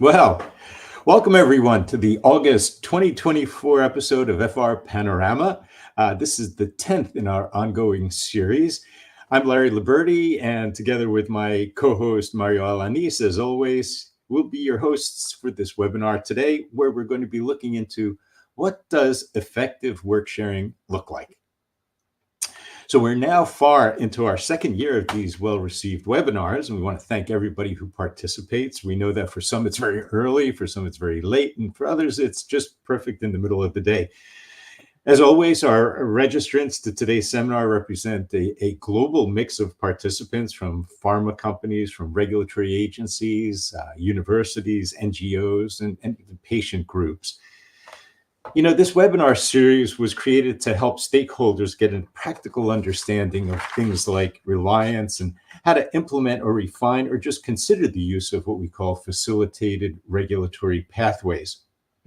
Well, welcome everyone to the August 2024 episode of FR Panorama. This is the 10th in our ongoing series. I'm Larry Liberti, and together with my co-host Mario Alanis, as always, we'll be your hosts for this webinar today, where we're going to be looking into what does effective work sharing look like. So we're now far into our second year of these well-received webinars, and we want to thank everybody who participates. We know that for some it's very early, for some it's very late, and for others it's just perfect in the middle of the day. As always, our registrants to today's seminar represent a global mix of participants from pharma companies, from regulatory agencies, universities, NGOs, and even patient groups. You know, this webinar series was created to help stakeholders get a practical understanding of things like reliance and how to implement or refine or just consider the use of what we call facilitated regulatory pathways.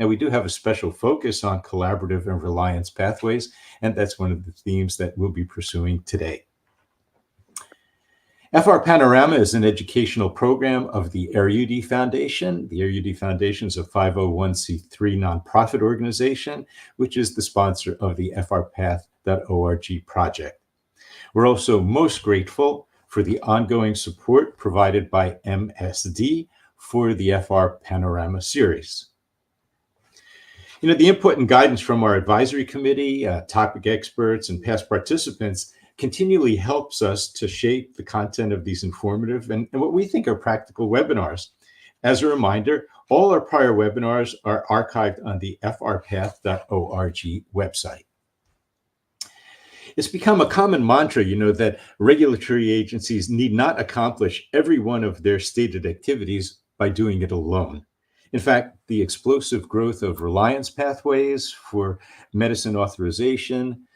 Now, we do have a special focus on collaborative and reliance pathways, and that's one of the themes that we'll be pursuing today. FR Panorama is an educational program of the ARUD Foundation. The ARUD Foundation is a 501c3 nonprofit organization, which is the sponsor of the frpath.org project. We're also most grateful for the ongoing support provided by MSD for the FR Panorama series. You know, the input and guidance from our advisory committee, topic experts, and past participants continually helps us to shape the content of these informative and what we think are practical webinars. As a reminder, all our prior webinars are archived on the frpath.org website. It's become a common mantra, you know, that regulatory agencies need not accomplish every one of their stated activities by doing it alone. In fact, the explosive growth of reliance pathways for medicine authorization,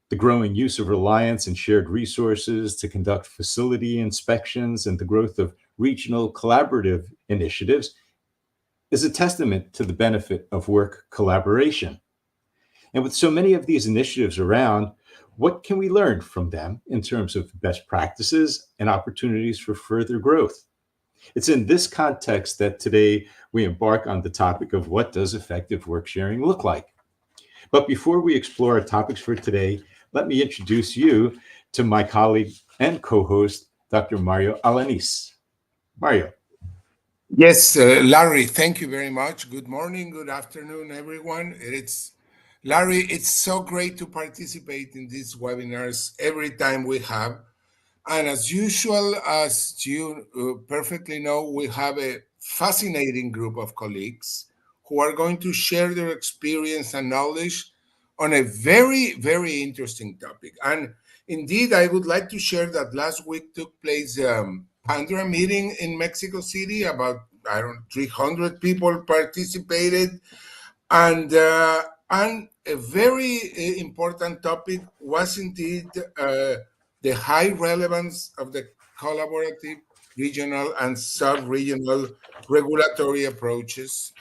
the growing use of reliance and shared resources to conduct facility inspections, and the growth of regional collaborative initiatives is a testament to the benefit of work collaboration. And with so many of these initiatives around, what can we learn from them in terms of best practices and opportunities for further growth? It's in this context that today we embark on the topic of what does effective work sharing look like? But before we explore our topics for today, let me introduce you to my colleague and co-host, Dr. Mario Alanis. Mario. Yes, Larry, thank you very much. Good morning, good afternoon, everyone. Larry, it's so great to participate in these webinars every time we have. And as usual, as you perfectly know, we have a fascinating group of colleagues who are going to share their experience and knowledge on a very, very interesting topic. And indeed, I would like to share that last week took place Pandora meeting in Mexico City. About, 300 people participated. And a very important topic was indeed the high relevance of the collaborative, regional, and sub-regional regulatory approaches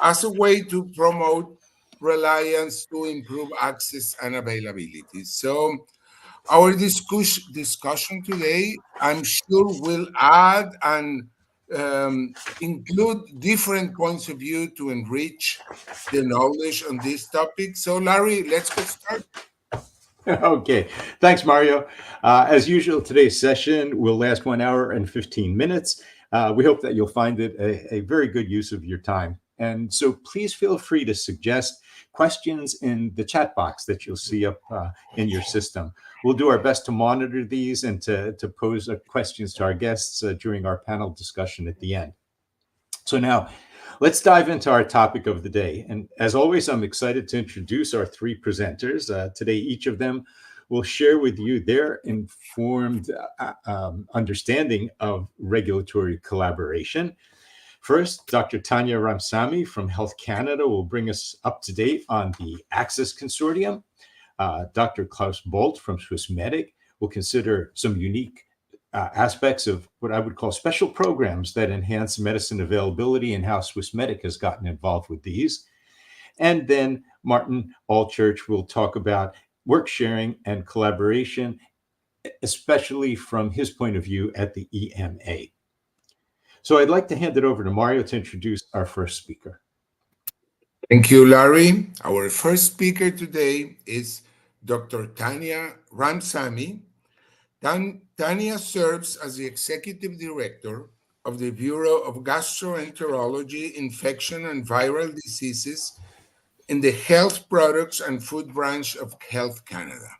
as a way to promote reliance, to improve access and availability. So our discussion today, I'm sure, will add and include different points of view to enrich the knowledge on this topic. So Larry, let's get started. Okay, thanks, Mario. As usual, today's session will last 1 hour and 15 minutes. We hope that you'll find it a very good use of your time. And so please feel free to suggest questions in the chat box that you'll see up in your system. We'll do our best to monitor these and to pose questions to our guests during our panel discussion at the end. So now, let's dive into our topic of the day. And as always, I'm excited to introduce our three presenters. Today, each of them will share with you their informed understanding of regulatory collaboration. First, Dr. Tanya Ramsamy from Health Canada will bring us up to date on the ACCESS Consortium. Dr. Klaus Bolt from Swissmedic will consider some unique aspects of what I would call special programs that enhance medicine availability and how Swissmedic has gotten involved with these. And then Martin Allchurch will talk about work sharing and collaboration, especially from his point of view at the EMA. So I'd like to hand it over to Mario to introduce our first speaker. Thank you, Larry. Our first speaker today is Dr. Tanya Ramsamy. Tanya serves as the Executive Director of the Bureau of Gastroenterology, Infection and Viral Diseases in the Health Products and Food Branch of Health Canada.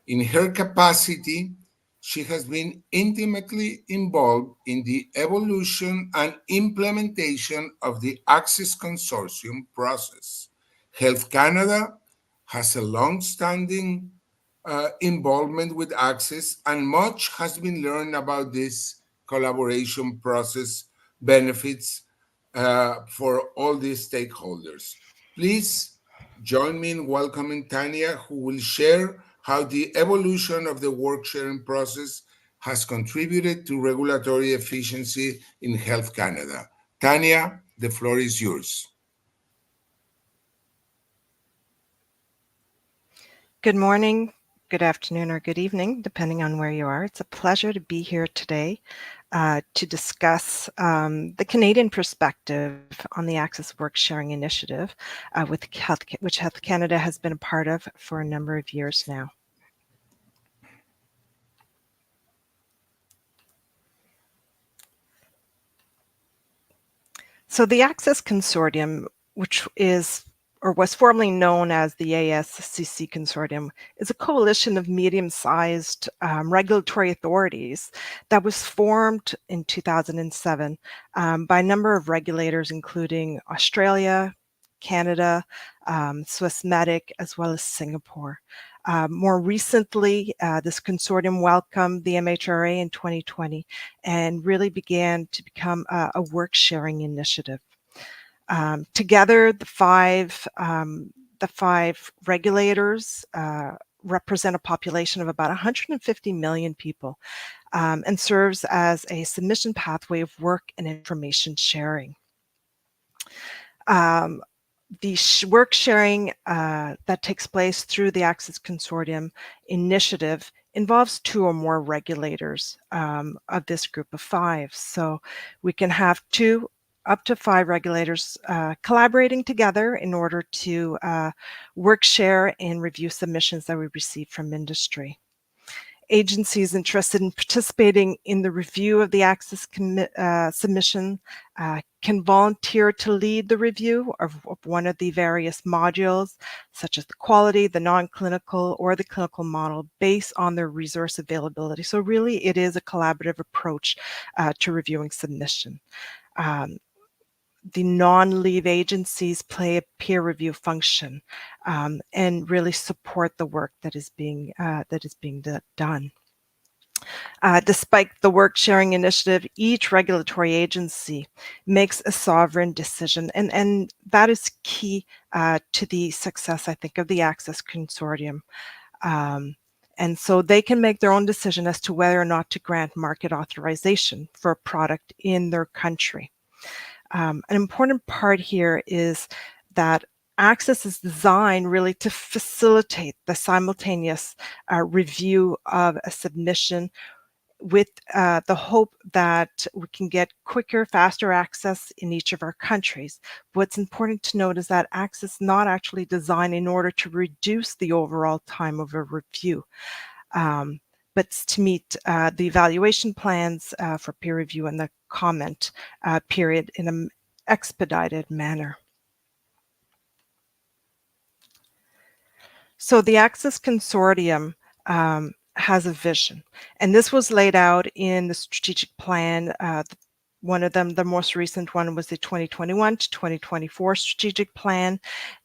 In her capacity, she has been intimately involved in the evolution and implementation of the ACCESS Consortium process. Health Canada has a long-standing involvement with ACCESS, and much has been learned about this collaboration process benefits for all these stakeholders. Please join me in welcoming Tanya, who will share how the evolution of the work sharing process has contributed to regulatory efficiency in Health Canada. Tanya, the floor is yours. Good morning, good afternoon, or good evening, depending on where you are. It's a pleasure to be here today to discuss the Canadian perspective on the ACCESS Work Sharing Initiative, which Health Canada has been a part of for a number of years now. So the ACCESS Consortium, which is or was formerly known as the ACCESS Consortium, is a coalition of medium-sized regulatory authorities that was formed in 2007 by a number of regulators, including Australia, Canada, Swissmedic, as well as Singapore. More recently, this consortium welcomed the MHRA in 2020 and really began to become a work-sharing initiative. Together, the five regulators represent a population of about 150 million people and serves as a submission pathway of work and information sharing. The work sharing that takes place through the ACCESS Consortium initiative involves 2 or more regulators of this group of 5. So we can have 2 up to 5 regulators collaborating together in order to work share and review submissions that we receive from industry. Agencies interested in participating in the review of the ACCESS submission can volunteer to lead the review of one of the various modules, such as the quality, the non-clinical, or the clinical model, based on their resource availability. So really, it is a collaborative approach to reviewing submission. The non-leave agencies play a peer review function and really support the work that is being done. Despite the work sharing initiative, each regulatory agency makes a sovereign decision, and that is key to the success, I think, of the ACCESS Consortium. And so they can make their own decision as to whether or not to grant market authorization for a product in their country. An important part here is that ACCESS is designed really to facilitate the simultaneous review of a submission with the hope that we can get quicker, faster access in each of our countries. What's important to note is that ACCESS is not actually designed in order to reduce the overall time of a review, but to meet the evaluation plans for peer review and the comment period in an expedited manner. So the ACCESS Consortium has a vision, and this was laid out in the strategic plan. One of them, the most recent one, was the 2021 to 2024 strategic plan,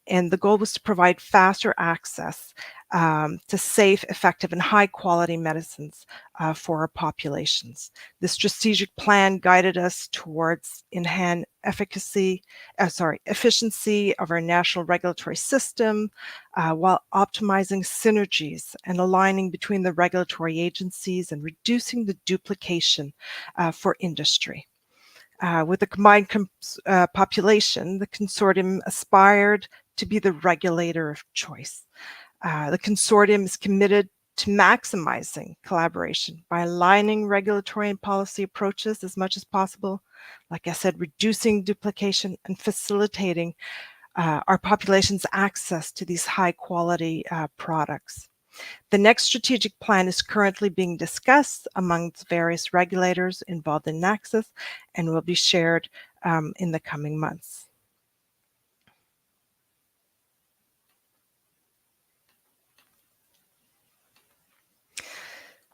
and the goal was to provide faster access to safe, effective, and high-quality medicines for our populations. The strategic plan guided us towards enhanced efficiency of our national regulatory system while optimizing synergies and aligning between the regulatory agencies and reducing the duplication for industry. With the combined population, the consortium aspired to be the regulator of choice. The consortium is committed to maximizing collaboration by aligning regulatory and policy approaches as much as possible. Like I said, reducing duplication and facilitating our population's access to these high quality products. The next strategic plan is currently being discussed amongst various regulators involved in ACCESS and will be shared in the coming months.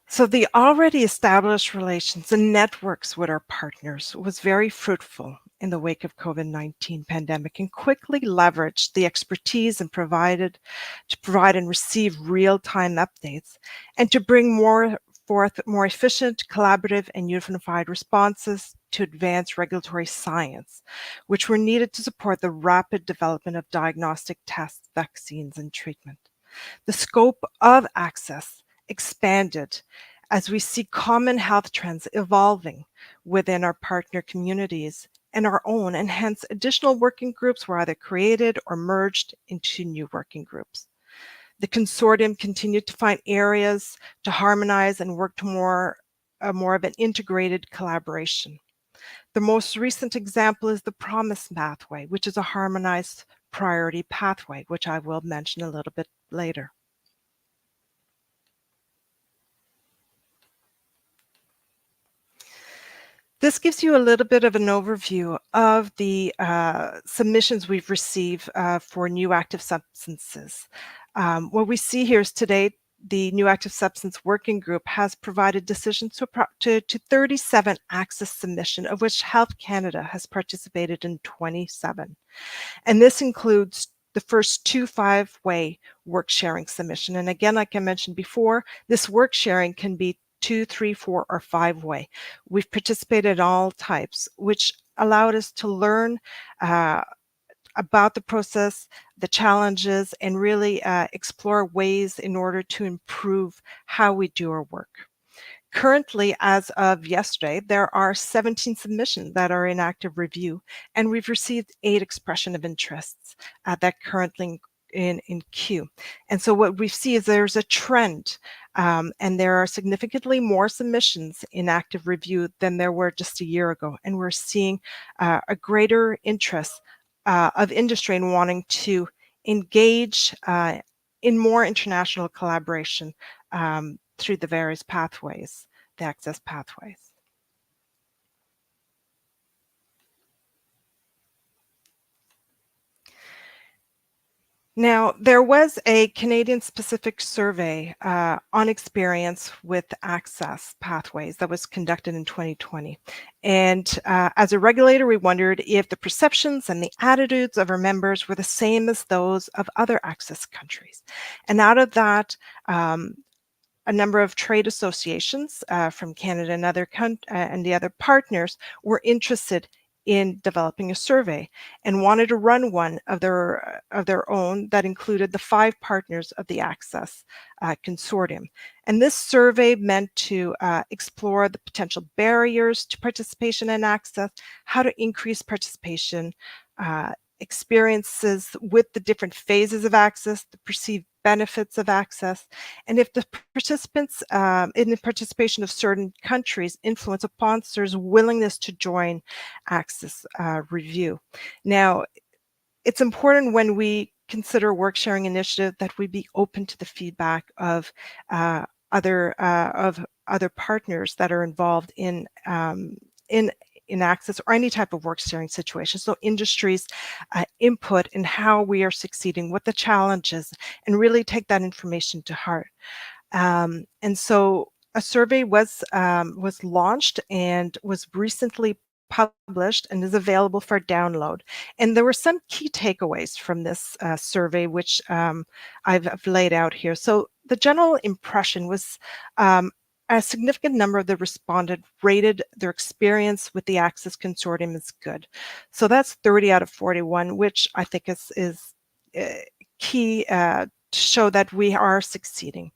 So the already established relations and networks with our partners was very fruitful in the wake of COVID-19 pandemic and quickly leveraged the expertise and provide and receive real-time updates and to bring forth more efficient, collaborative, and unified responses to advance regulatory science, which were needed to support the rapid development of diagnostic tests, vaccines, and treatment. The scope of ACCESS expanded as we see common health trends evolving within our partner communities and our own, and hence additional working groups were either created or merged into new working groups. The consortium continued to find areas to harmonize and work to more of an integrated collaboration. The most recent example is the PROMISE pathway, which is a harmonized priority pathway, which I will mention a little bit later. This gives you a little bit of an overview of the submissions we've received for new active substances. What we see here is today, the New Active Substance Working Group has provided decisions to 37 ACCESS submissions, of which Health Canada has participated in 27. And this includes the first 2 5-way work sharing submission. And again, like I mentioned before, this work sharing can be 2, 3, 4, or 5-way. We've participated in all types, which allowed us to learn about the process, the challenges, and really explore ways in order to improve how we do our work. Currently, as of yesterday, there are 17 submissions that are in active review, and we've received 8 expression of interests that currently in queue. And so what we see is there's a trend, and there are significantly more submissions in active review than there were just a year ago. And we're seeing a greater interest of industry in wanting to engage in more international collaboration through the various pathways, the ACCESS pathways. Now, there was a Canadian-specific survey on experience with ACCESS pathways that was conducted in 2020. And as a regulator, we wondered if the perceptions and the attitudes of our members were the same as those of other ACCESS countries. And out of that, a number of trade associations from Canada and the other partners were interested in developing a survey and wanted to run one of their own that included the 5 partners of the ACCESS Consortium. And this survey meant to explore the potential barriers to participation in ACCESS, how to increase participation, experiences with the different phases of ACCESS, the perceived benefits of ACCESS, and if the participants in the participation of certain countries influence a sponsor's willingness to join ACCESS review. Now, it's important when we consider work sharing initiative that we be open to the feedback of other partners that are involved in ACCESS or any type of work sharing situation. So industry's input in how we are succeeding, what the challenges, and really take that information to heart. And so a survey was launched and was recently published and is available for download. And there were some key takeaways from this survey, which I've laid out here. So the general impression was a significant number of the respondents rated their experience with the ACCESS Consortium as good. So that's 30 out of 41, which I think is key to show that we are succeeding.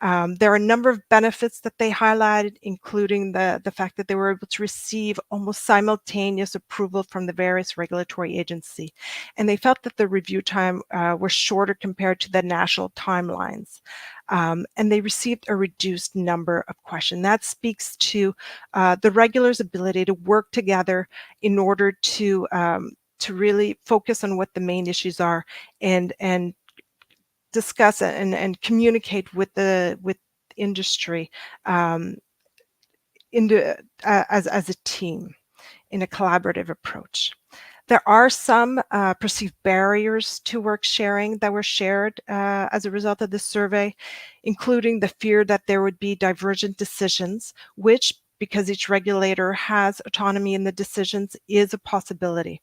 There are a number of benefits that they highlighted, including the fact that they were able to receive almost simultaneous approval from the various regulatory agency. And they felt that the review time was shorter compared to the national timelines. And they received a reduced number of questions. That speaks to the regulators' ability to work together in order to really focus on what the main issues are and discuss and communicate with industry as a team in a collaborative approach. There are some perceived barriers to work sharing that were shared as a result of this survey, including the fear that there would be divergent decisions, which, because each regulator has autonomy in the decisions, is a possibility.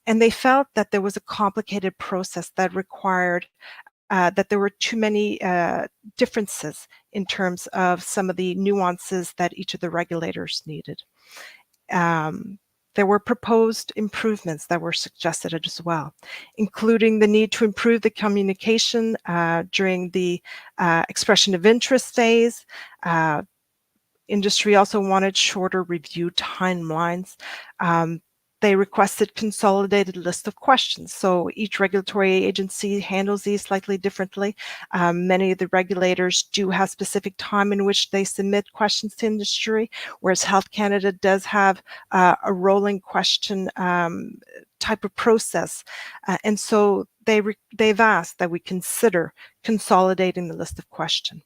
And they felt that there was a complicated process that required that there were too many differences in terms of some of the nuances that each of the regulators needed. There were proposed improvements that were suggested as well, including the need to improve the communication during the expression of interest phase. Industry also wanted shorter review timelines. They requested consolidated list of questions. So each regulatory agency handles these slightly differently. Many of the regulators do have specific time in which they submit questions to industry, whereas Health Canada does have a rolling question type of process. And so they've asked that we consider consolidating the list of questions.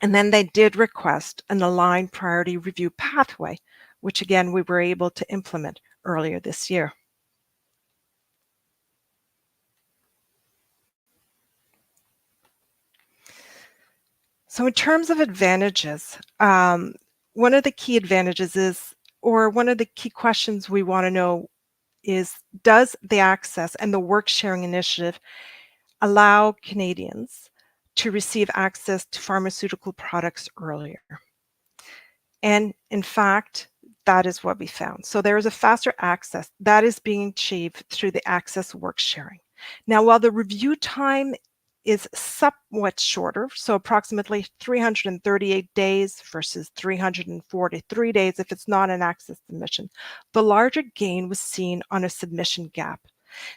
And then they did request an aligned priority review pathway, which again, we were able to implement earlier this year. So in terms of advantages, one of the key advantages is, or one of the key questions we want to know is, does the ACCESS and the work sharing initiative allow Canadians to receive access to pharmaceutical products earlier? And in fact, that is what we found. So there is a faster access that is being achieved through the ACCESS work sharing. Now, while the review time is somewhat shorter, so approximately 338 days versus 343 days if it's not an ACCESS submission, the larger gain was seen on a submission gap.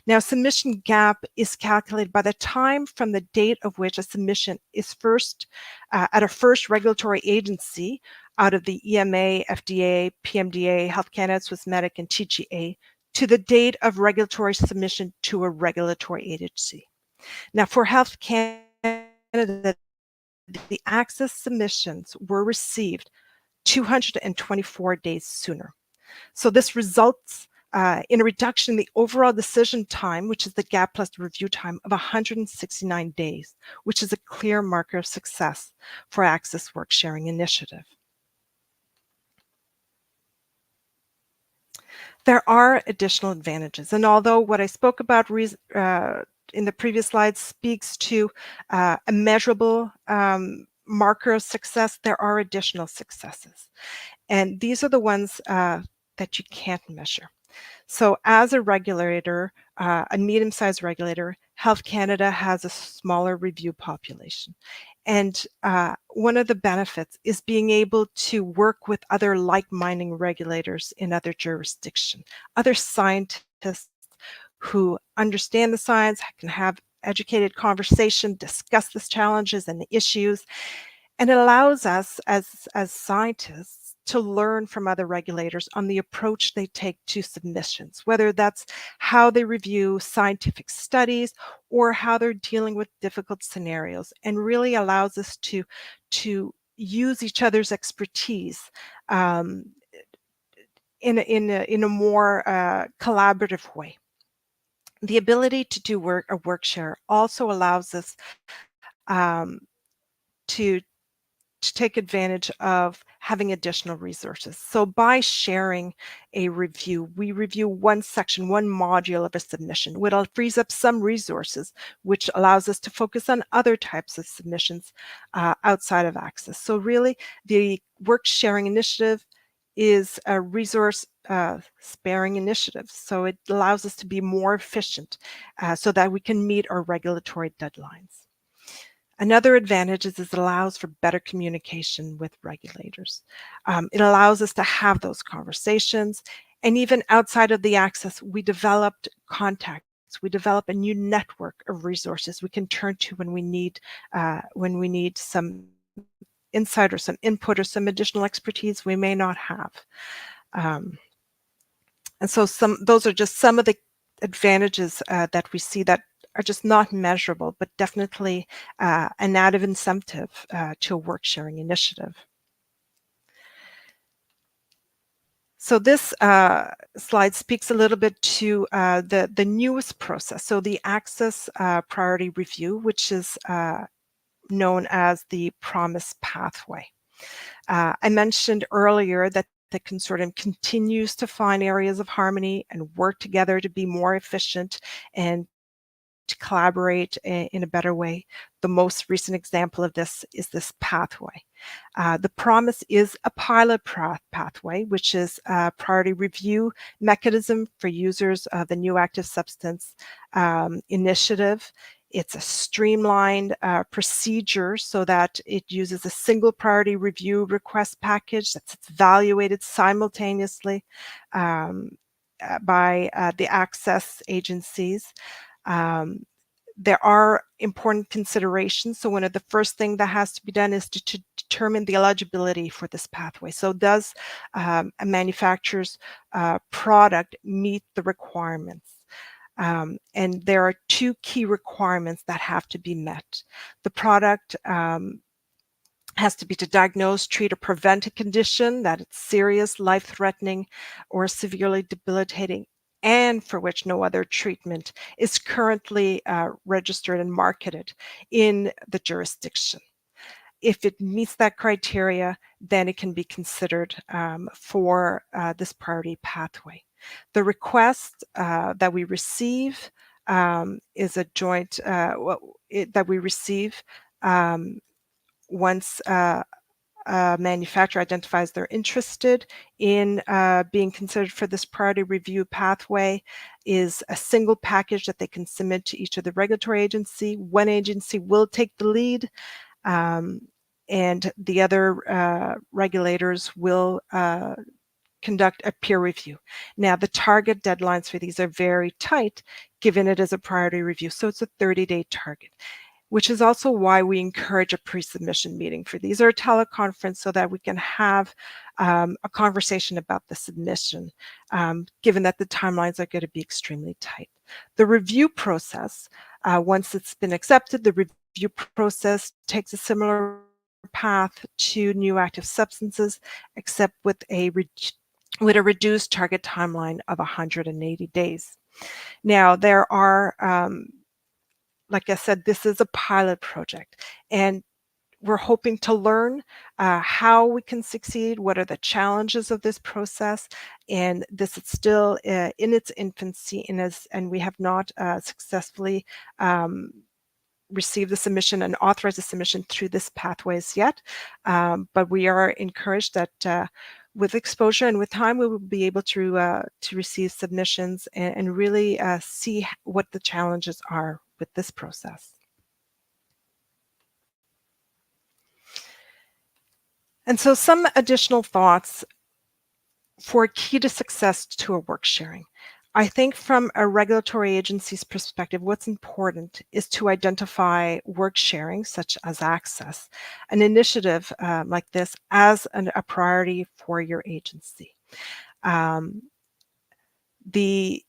Now, submission gap is calculated by the time from the date of which a submission is first at a first regulatory agency out of the EMA, FDA, PMDA, Health Canada, Swissmedic, and TGA to the date of regulatory submission to a regulatory agency. Now, for Health Canada, the ACCESS submissions were received 224 days sooner. So this results in a reduction in the overall decision time, which is the gap plus the review time, of 169 days, which is a clear marker of success for ACCESS work sharing initiative. There are additional advantages, and although what I spoke about in the previous slide speaks to a measurable marker of success, there are additional successes. And these are the ones that you can't measure. So as a regulator, a medium-sized regulator, Health Canada has a smaller review population. And one of the benefits is being able to work with other like-minded regulators in other jurisdictions, other scientists who understand the science, can have educated conversation, discuss the challenges and the issues. And it allows us as scientists to learn from other regulators on the approach they take to submissions, whether that's how they review scientific studies or how they're dealing with difficult scenarios, and really allows us to use each other's expertise in a more collaborative way. The ability to do a work share also allows us to take advantage of having additional resources. So by sharing a review, we review one section, one module of a submission, which frees up some resources, which allows us to focus on other types of submissions outside of ACCESS. So really, the work sharing initiative is a resource sparing initiative. So it allows us to be more efficient so that we can meet our regulatory deadlines. Another advantage is it allows for better communication with regulators. It allows us to have those conversations, and even outside of the access, we developed contacts. We develop a new network of resources we can turn to when we need some insight or some input or some additional expertise we may not have. And so those are just some of the advantages that we see that are just not measurable, but definitely an added incentive to a work sharing initiative. So this slide speaks a little bit to the newest process. So the ACCESS Priority Review, which is known as the Promise Pathway. I mentioned earlier that the consortium continues to find areas of harmony and work together to be more efficient and to collaborate in a better way. The most recent example of this is this pathway. The Promise is a pilot pathway, which is a priority review mechanism for users of the new active substance initiative. It's a streamlined procedure so that it uses a single priority review request package that's evaluated simultaneously by the access agencies. There are important considerations. So one of the first things that has to be done is to determine the eligibility for this pathway. So does a manufacturer's product meet the requirements? And there are two key requirements that have to be met. The product has to be to diagnose, treat, or prevent a condition that it's serious, life-threatening, or severely debilitating, and for which no other treatment is currently registered and marketed in the jurisdiction. If it meets that criteria, then it can be considered for this priority pathway. The request that we receive is a joint, that we receive once a manufacturer identifies they're interested in being considered for this priority review pathway, is a single package that they can submit to each of the regulatory agency. One agency will take the lead, and the other regulators will conduct a peer review. Now, the target deadlines for these are very tight, given it is a priority review, so it's a 30-day target, which is also why we encourage a pre-submission meeting for these, or a teleconference, so that we can have a conversation about the submission, given that the timelines are going to be extremely tight. The review process, once it's been accepted, the review process takes a similar path to new active substances, except with a reduced target timeline of 180 days. Now, there are like I said, this is a pilot project, and we're hoping to learn how we can succeed, what are the challenges of this process, and this is still in its infancy, and we have not successfully received the submission and authorized the submission through this pathways yet, but we are encouraged that with exposure and with time, we will be able to receive submissions and really see what the challenges are with this process. And so some additional thoughts for key to success to a work sharing. I think from a regulatory agency's perspective, what's important is to identify work sharing, such as access, an initiative like this as a priority for your agency. The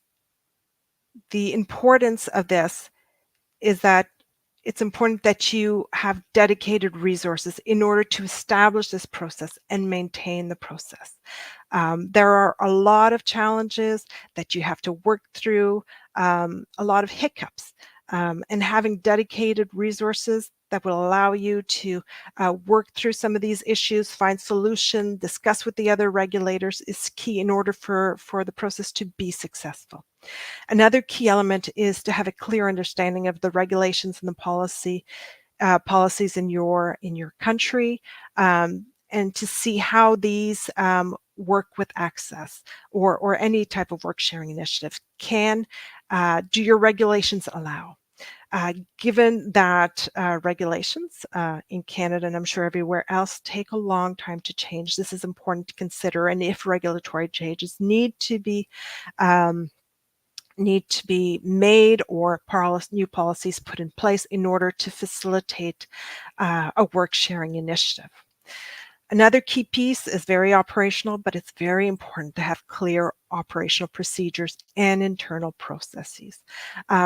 importance of this is that it's important that you have dedicated resources in order to establish this process and maintain the process. There are a lot of challenges that you have to work through, a lot of hiccups, and having dedicated resources that will allow you to work through some of these issues, find solutions, discuss with the other regulators is key in order for the process to be successful. Another key element is to have a clear understanding of the regulations and the policies in your country, and to see how these work with access or any type of work sharing initiative. Do your regulations allow? Given that regulations in Canada, and I'm sure everywhere else, take a long time to change, this is important to consider. And if regulatory changes need to be made or new policies put in place in order to facilitate a work sharing initiative. Another key piece is very operational, but it's very important to have clear operational procedures and internal processes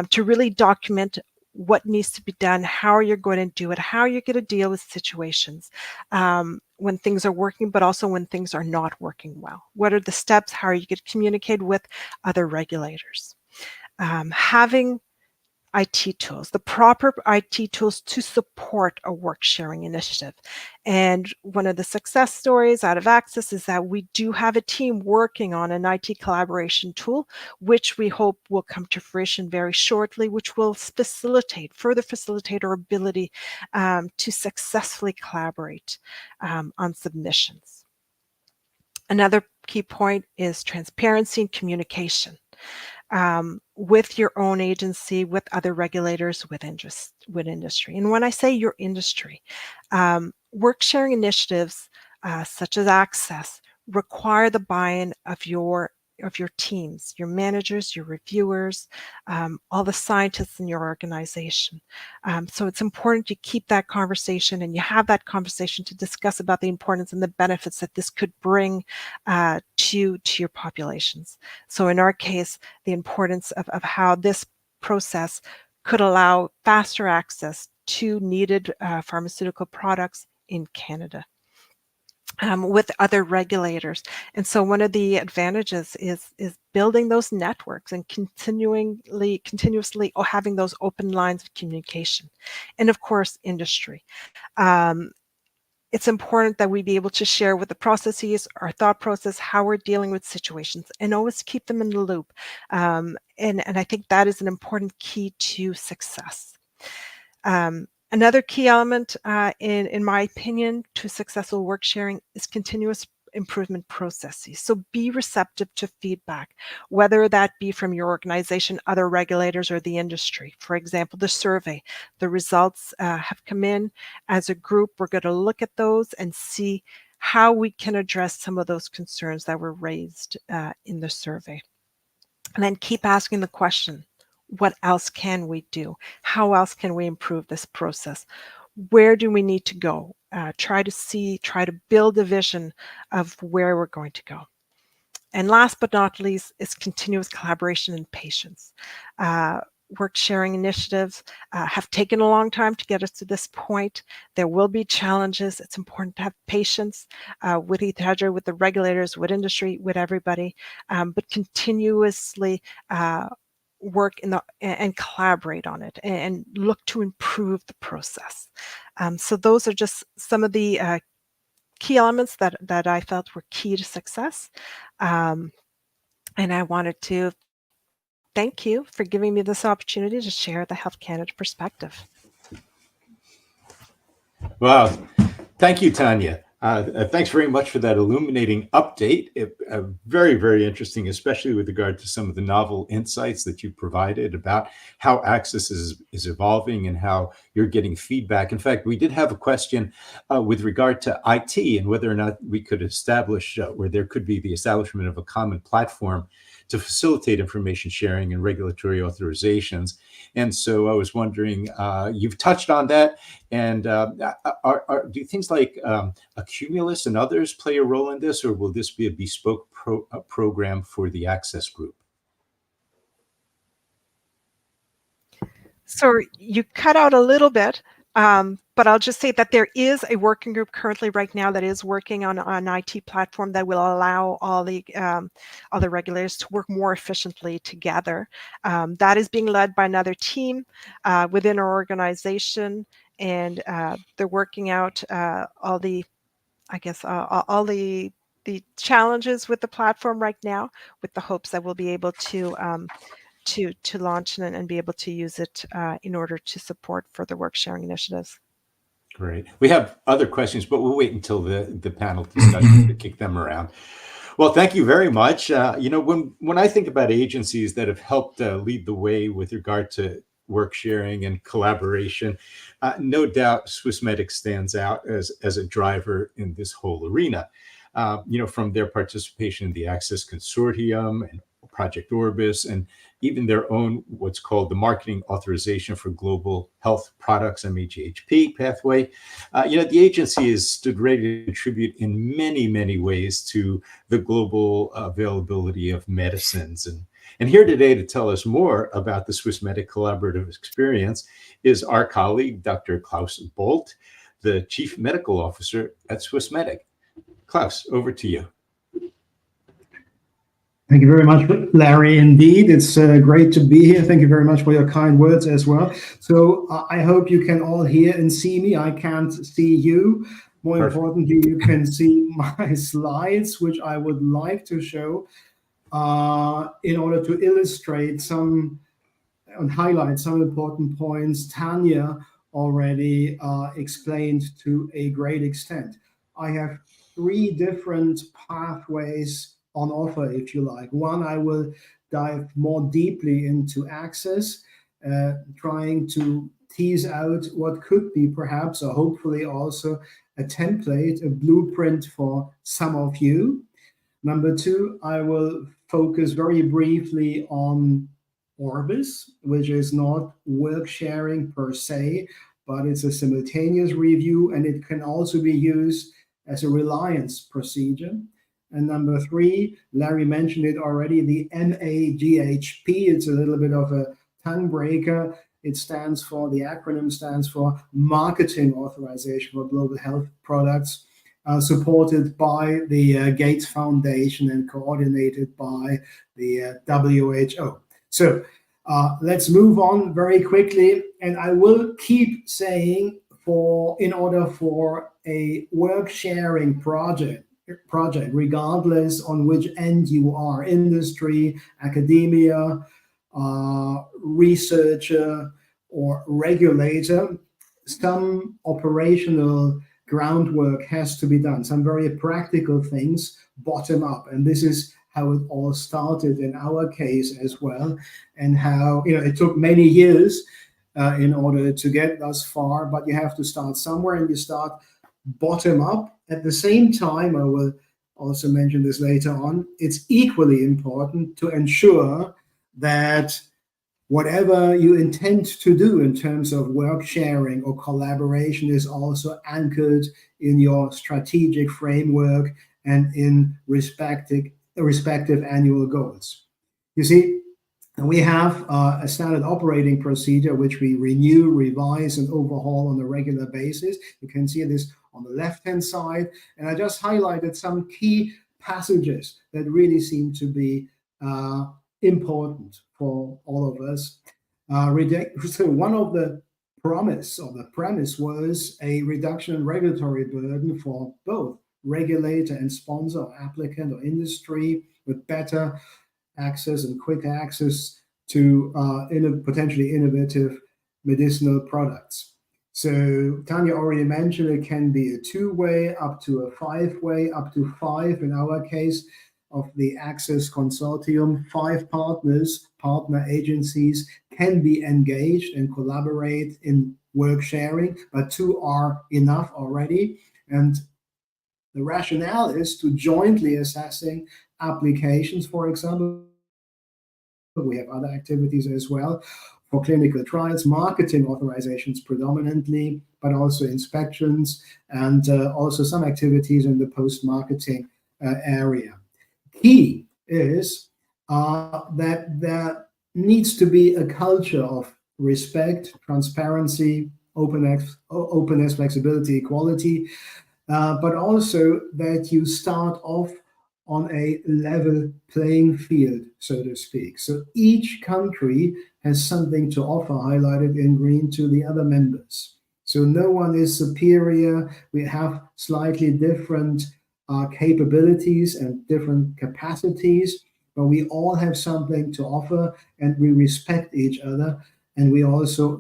to really document what needs to be done, how you're going to do it, how you're going to deal with situations when things are working, but also when things are not working well. What are the steps? How are you going to communicate with other regulators? Having IT tools, the proper IT tools to support a work sharing initiative. And one of the success stories out of ACCESS is that we do have a team working on an IT collaboration tool, which we hope will come to fruition very shortly, which will further facilitate our ability to successfully collaborate on submissions. Another key point is transparency and communication. With your own agency, with other regulators, with industry. And when I say your industry, work sharing initiatives such as ACCESS require the buy-in of your teams, your managers, your reviewers, all the scientists in your organization. So it's important you keep that conversation and you have that conversation to discuss about the importance and the benefits that this could bring to your populations. So in our case, the importance of how this process could allow faster access to needed pharmaceutical products in Canada. With other regulators. And so one of the advantages is building those networks and continuously having those open lines of communication. And of course, industry. It's important that we be able to share with the processes, our thought process, how we're dealing with situations, and always keep them in the loop. And I think that is an important key to success. Another key element, in my opinion, to successful work sharing is continuous improvement processes. So be receptive to feedback, whether that be from your organization, other regulators, or the industry. For example, the survey, the results have come in. As a group, we're going to look at those and see how we can address some of those concerns that were raised in the survey. And then keep asking the question, what else can we do? How else can we improve this process? Where do we need to go? Try to build a vision of where we're going to go. And last but not least is continuous collaboration and patience. Work sharing initiatives have taken a long time to get us to this point. There will be challenges. It's important to have patience with each other, with the regulators, with industry, with everybody, but continuously work and collaborate on it and look to improve the process. So those are just some of the key elements that I felt were key to success. And I wanted to thank you for giving me this opportunity to share the Health Canada perspective. Wow. Thank you, Tanya. Thanks very much for that illuminating update. Very, very interesting, especially with regard to some of the novel insights that you provided about how ACCESS is evolving and how you're getting feedback. In fact, we did have a question with regard to IT and whether or not we could establish where there could be the establishment of a common platform to facilitate information sharing and regulatory authorizations. And so I was wondering, you've touched on that, and do things like Cumulus and others play a role in this, or will this be a bespoke program for the ACCESS group? So you cut out a little bit, but I'll just say that there is a working group currently right now that is working on an IT platform that will allow all the regulators to work more efficiently together. That is being led by another team within our organization, and they're working out all the challenges with the platform right now, with the hopes that we'll be able to launch and be able to use it in order to support further work sharing initiatives. Great. We have other questions, but we'll wait until the panel discussion to kick them around. Well, thank you very much. When I think about agencies that have helped lead the way with regard to work sharing and collaboration. No doubt Swissmedic stands out as a driver in this whole arena. From their participation in the ACCESS Consortium and Project Orbis, and even their own what's called the Marketing Authorization for Global Health Products, MAGHP pathway. The agency has stood ready to contribute in many, many ways to the global availability of medicines. And here today to tell us more about the Swissmedic collaborative experience is our colleague, Dr. Klaus Bolt, the Chief Medical Officer at Swissmedic. Klaus, over to you. Thank you very much, Larry. Indeed, it's great to be here. Thank you very much for your kind words as well. So I hope you can all hear and see me. I can't see you. More Perfect. importantly, you can see my slides, which I would like to show in order to illustrate and highlight some important points Tanya already explained to a great extent. I have 3 different pathways on offer, if you like. One, I will dive more deeply into ACCESS, trying to tease out what could be perhaps, or hopefully also, a template, a blueprint for some of you. Number 2, I will focus very briefly on Orbis, which is not work sharing per se, but it's a simultaneous review, and it can also be used as a reliance procedure. And number 3, Larry mentioned it already, the MAGHP. It's a little bit of a tongue breaker. The acronym stands for Marketing Authorization for Global Health Products, supported by the Gates Foundation and coordinated by the WHO. So let's move on very quickly. And I will keep saying, in order for a work sharing project, regardless on which end you are, industry, academia, researcher, or regulator, some operational groundwork has to be done, some very practical things bottom up. And this is how it all started in our case as well, and how it took many years in order to get thus far, but you have to start somewhere, and you start bottom up. At the same time, I will also mention this later on, it's equally important to ensure that whatever you intend to do in terms of work sharing or collaboration is also anchored in your strategic framework and in respective annual goals. You see, we have a standard operating procedure which we renew, revise, and overhaul on a regular basis. You can see this on the left-hand side, and I just highlighted some key passages that really seem to be important for all of us. So one of the premise was a reduction in regulatory burden for both regulator and sponsor, or applicant, or industry, with better access and quick access to potentially innovative medicinal products. So Tanya already mentioned it can be a 2-way, up to a 5-way, up to 5 in our case of the ACCESS Consortium. 5 partner agencies can be engaged and collaborate in work sharing, but 2 are enough already. And the rationale is to jointly assessing applications, for example. We have other activities as well for clinical trials, marketing authorizations predominantly, but also inspections, and also some activities in the post-marketing area. Key is that there needs to be a culture of respect, transparency, openness, flexibility, equality, but also that you start off on a level playing field, so to speak. So each country has something to offer, highlighted in green, to the other members. So no one is superior. We have slightly different capabilities and different capacities, but we all have something to offer, and we respect each other, and we also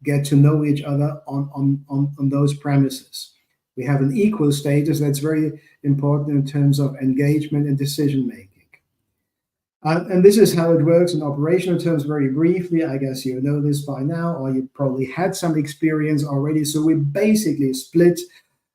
get to know each other on those premises. We have an equal status. That's very important in terms of engagement and decision making. And this is how it works in operational terms very briefly. I guess you know this by now, or you probably had some experience already. So we basically split,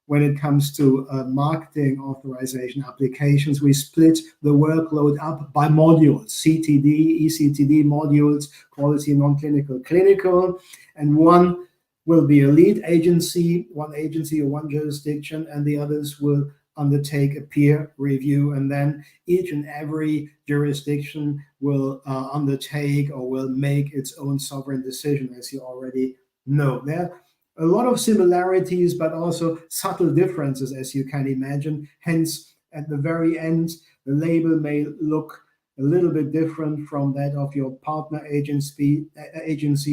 when it comes to marketing authorization applications, we split the workload up by modules: CTD, ECTD modules, quality, non-clinical, clinical, and one will be a lead agency, one agency or one jurisdiction, and the others will undertake a peer review, and then each and every jurisdiction will undertake or will make its own sovereign decision, as you already know. There are a lot of similarities, but also subtle differences, as you can imagine. Hence, at the very end, the label may look a little bit different from that of your partner agency,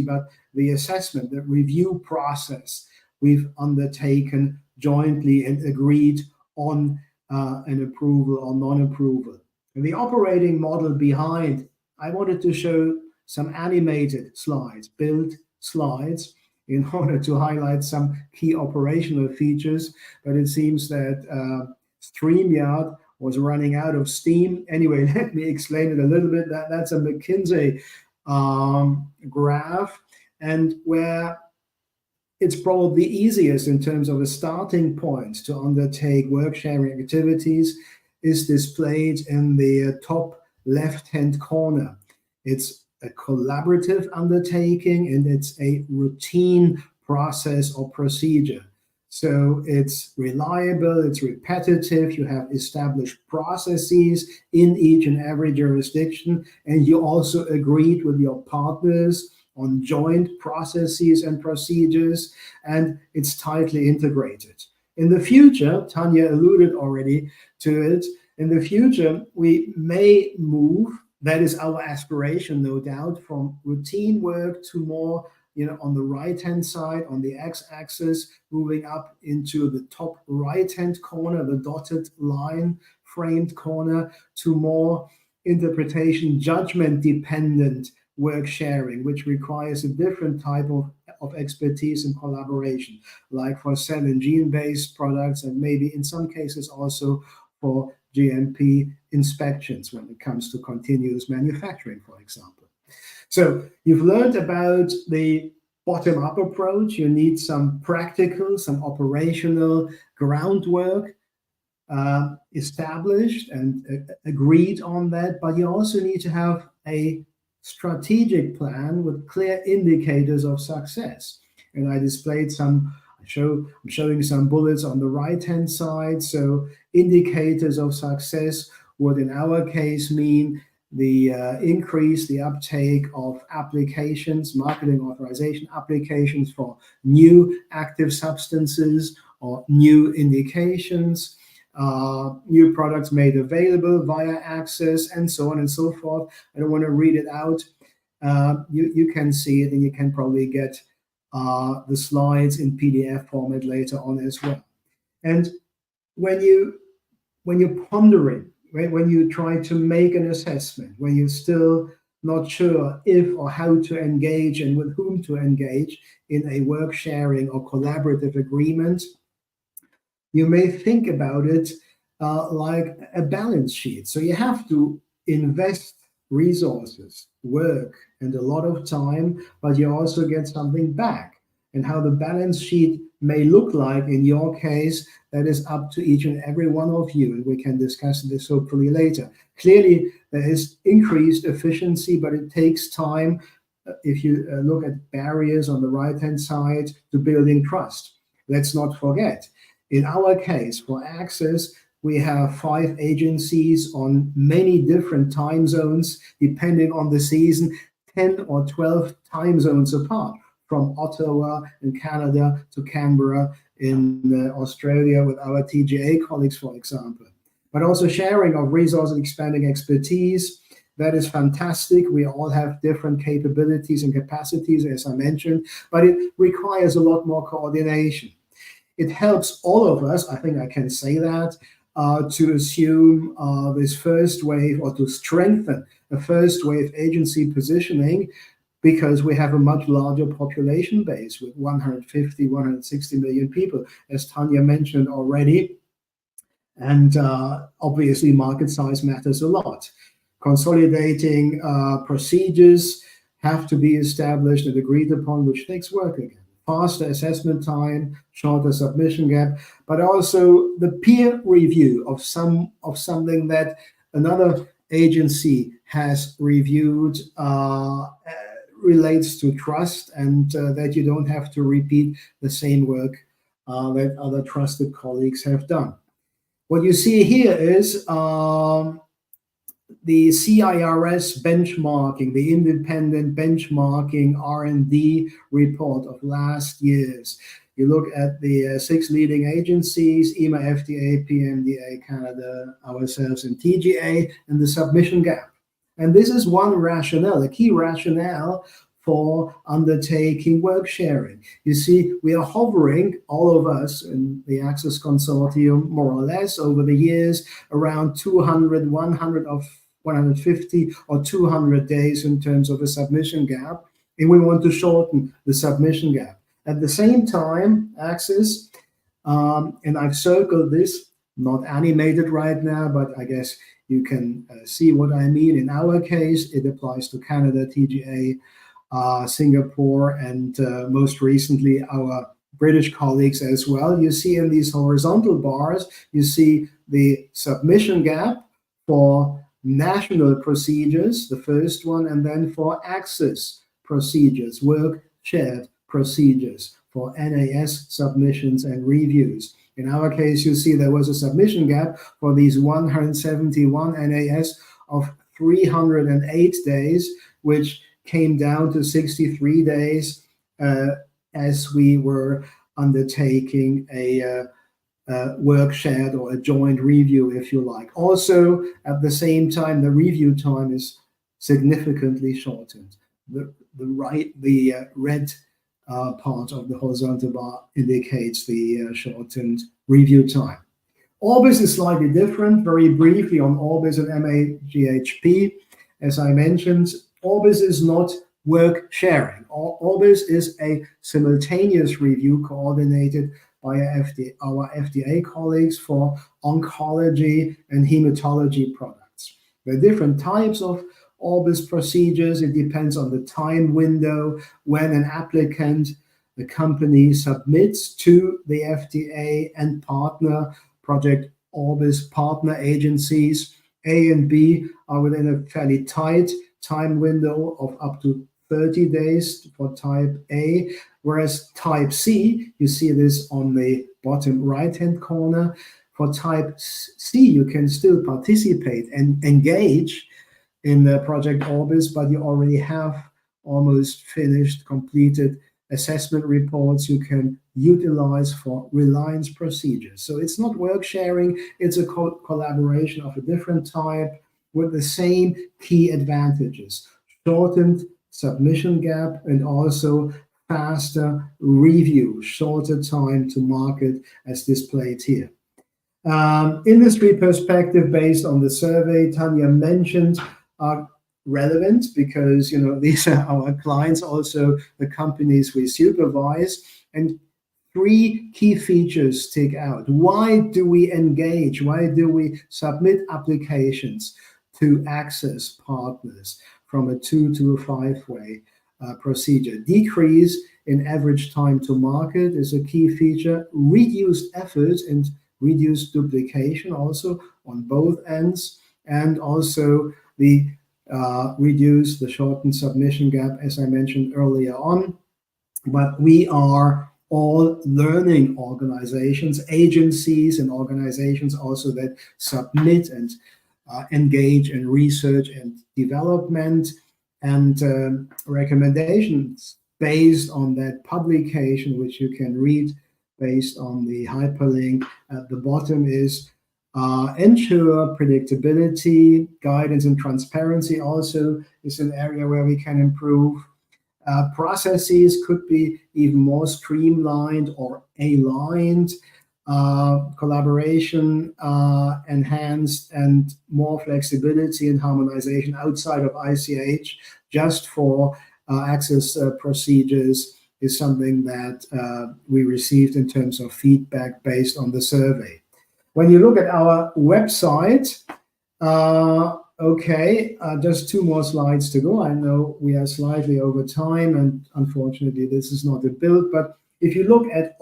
but the assessment, the review process we've undertaken jointly and agreed on an approval or non-approval. And the operating model behind, I wanted to show some animated slides, built slides, in order to highlight some key operational features, but it seems that StreamYard was running out of steam. Anyway, let me explain it a little bit. That's a McKinsey graph, and where it's probably easiest in terms of a starting point to undertake work-sharing activities is displayed in the top left-hand corner. It's a collaborative undertaking, and it's a routine process or procedure. So it's reliable, it's repetitive, you have established processes in each and every jurisdiction, and you also agreed with your partners on joint processes and procedures, and it's tightly integrated. In the future, Tanya alluded already to it, in the future we may move, that is our aspiration no doubt, from routine work to more, on the right-hand side, on the x-axis, moving up into the top right-hand corner, the dotted line framed corner, to more interpretation judgment-dependent work sharing, which requires a different type of expertise and collaboration, like for cell and gene-based products, and maybe in some cases also for GMP inspections when it comes to continuous manufacturing, for example. So you've learned about the bottom-up approach. You need some practical, some operational groundwork established and agreed on that, but you also need to have a strategic plan with clear indicators of success. And I displayed some, I'm showing some bullets on the right-hand side. So indicators of success would in our case mean the increase, the uptake of applications, marketing authorization applications for new active substances or new indications, new products made available via ACCESS, and so on and so forth. I don't want to read it out. You can see it, and you can probably get the slides in PDF format later on as well. And when you're pondering, right, when you try to make an assessment, when you're still not sure if or how to engage and with whom to engage in a work sharing or collaborative agreement, you may think about it like a balance sheet. So you have to invest resources, work, and a lot of time, but you also get something back. And how the balance sheet may look like in your case, that is up to each and every one of you, and we can discuss this hopefully later. Clearly, there is increased efficiency, but it takes time. If you look at barriers on the right-hand side to building trust, let's not forget, in our case, for ACCESS, we have 5 agencies on many different time zones, depending on the season, 10 or 12 time zones apart, from Ottawa in Canada to Canberra in Australia with our TGA colleagues, for example. But also sharing of resources, expanding expertise, that is fantastic. We all have different capabilities and capacities, as I mentioned, but it requires a lot more coordination. It helps all of us, I think I can say that, to assume this first wave, or to strengthen a first wave agency positioning, because we have a much larger population base with 150, 160 million people, as Tanya mentioned already. And obviously market size matters a lot. consolidating procedures have to be established and agreed upon, which takes work again. Faster assessment time, shorter submission gap, but also the peer review of something that another agency has reviewed relates to trust, and that you don't have to repeat the same work that other trusted colleagues have done. What you see here is the CIRS benchmarking, the independent benchmarking R&D report of last year's. You look at the 6 leading agencies, EMA, FDA, PMDA, Canada, ourselves, and TGA, and the submission gap. And this is one rationale, a key rationale for undertaking work sharing. You see, we are hovering, all of us in the ACCESS Consortium, more or less over the years, around 200, 150 or 200 days in terms of a submission gap, and we want to shorten the submission gap. At the same time, ACCESS, and I've circled this, not animated right now, but I guess you can see what I mean. In our case, it applies to Canada, TGA, Singapore, and most recently our British colleagues as well. You see in these horizontal bars, you see the submission gap for national procedures, the first one, and then for ACCESS procedures, work shared procedures for NAS submissions and reviews. In our case, you see there was a submission gap for these 171 NAS of 308 days, which came down to 63 days as we were undertaking a work shared or a joint review, if you like. Also, at the same time, the review time is significantly shortened. The red part of the horizontal bar indicates the shortened review time. Orbis is slightly different. Very briefly on Orbis and MAGHP, as I mentioned, Orbis is not work sharing. Orbis is a simultaneous review coordinated by our FDA colleagues for oncology and hematology products. There are different types of Orbis procedures. It depends on the time window when an applicant, the company, submits to the FDA and partner Project Orbis partner agencies. A and B are within a fairly tight time window of up to 30 days for type A, whereas type C, you see this on the bottom right-hand corner. For type C, you can still participate and engage in the Project Orbis, but you already have almost finished, completed assessment reports you can utilize for reliance procedures. So it's not work sharing, it's a collaboration of a different type with the same key advantages: shortened submission gap and also faster review, shorter time to market as displayed here. Industry perspective based on the survey Tanya mentioned are relevant because, you know, these are our clients, also the companies we supervise, and 3 key features stick out. Why do we engage? Why do we submit applications to ACCESS partners from a 2 to a 5-way procedure? Decrease in average time to market is a key feature. Reduced effort and reduced duplication also on both ends, and also the reduce the shortened submission gap, as I mentioned earlier on. But we are all learning organizations, agencies and organizations also that submit and engage in research and development, and recommendations based on that publication, which you can read based on the hyperlink at the bottom, is ensure predictability, guidance, and transparency also is an area where we can improve. Processes could be even more streamlined or aligned, collaboration enhanced, and more flexibility and harmonization outside of ICH just for ACCESS procedures is something that we received in terms of feedback based on the survey. When you look at our website, Okay, just 2 more slides to go. I know we are slightly over time, and unfortunately, this is not a build. But if you look at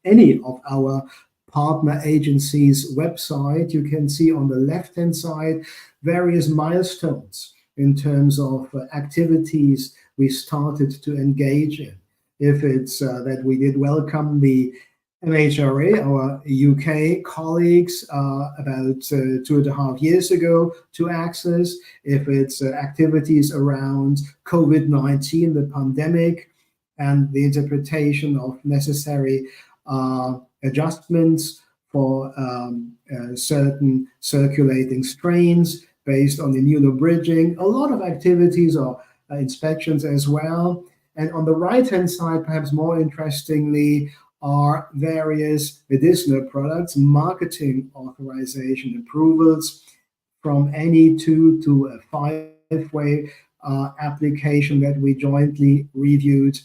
any of our partner agencies' website, you can see on the left-hand side various milestones in terms of activities we started to engage in. If it's that we did welcome the MHRA, our UK colleagues, about 2.5 years ago to ACCESS, if it's activities around COVID-19, the pandemic, and the interpretation of necessary adjustments for certain circulating strains based on immunobridging, a lot of activities or inspections as well. And on the right-hand side, perhaps more interestingly, are various medicinal products, marketing authorization approvals from any 2 to a 5-way application that we jointly reviewed,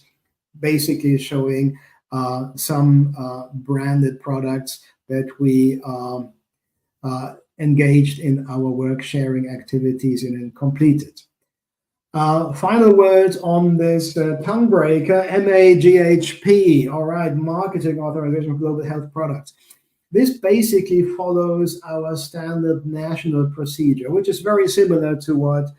basically showing some branded products that we engaged in our work sharing activities and completed. Final words on this tongue breaker, MAGHP, all right, Marketing Authorization of Global Health Products. This basically follows our standard national procedure, which is very similar to what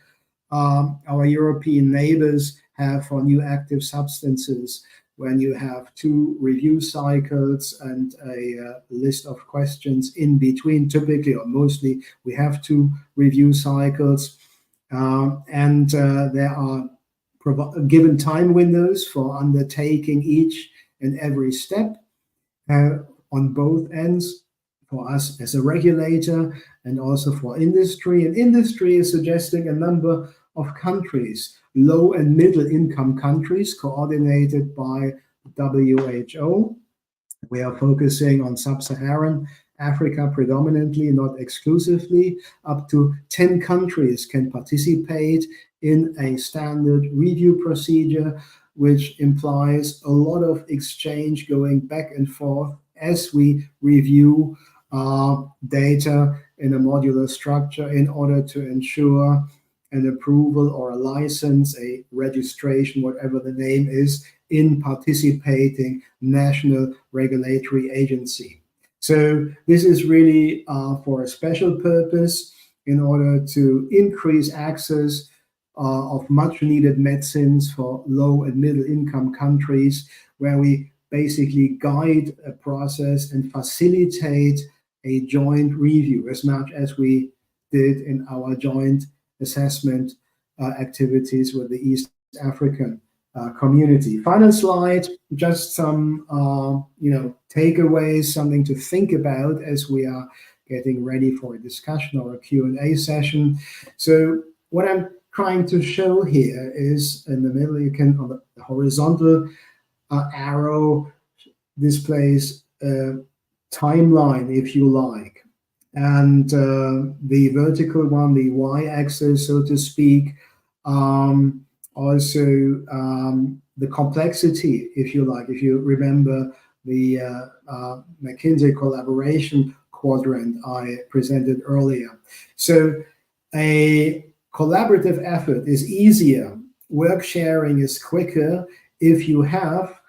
our European neighbors have for new active substances, when you have 2 review cycles and a list of questions in between. Typically, or mostly, we have 2 review cycles. And there are given time windows for undertaking each and every step on both ends, for us as a regulator and also for industry. And industry is suggesting a number of countries, low and middle income countries, coordinated by WHO. We are focusing on sub-Saharan Africa predominantly, not exclusively. Up to 10 countries can participate in a standard review procedure, which implies a lot of exchange going back and forth as we review data in a modular structure in order to ensure an approval or a license, a registration, whatever the name is, in participating national regulatory agency. So this is really for a special purpose in order to increase access of much needed medicines for low and middle income countries, where we basically guide a process and facilitate a joint review as much as we did in our joint assessment activities with the East African community. Final slide, just some takeaways, something to think about as we are getting ready for a discussion or a Q&A session. So what I'm trying to show here is in the middle, you can, on the horizontal arrow displays a timeline, if you like. And the vertical one, the y-axis, so to speak, also the complexity, if you like, if you remember the McKinsey collaboration quadrant I presented earlier. So a collaborative effort is easier, work sharing is quicker if you have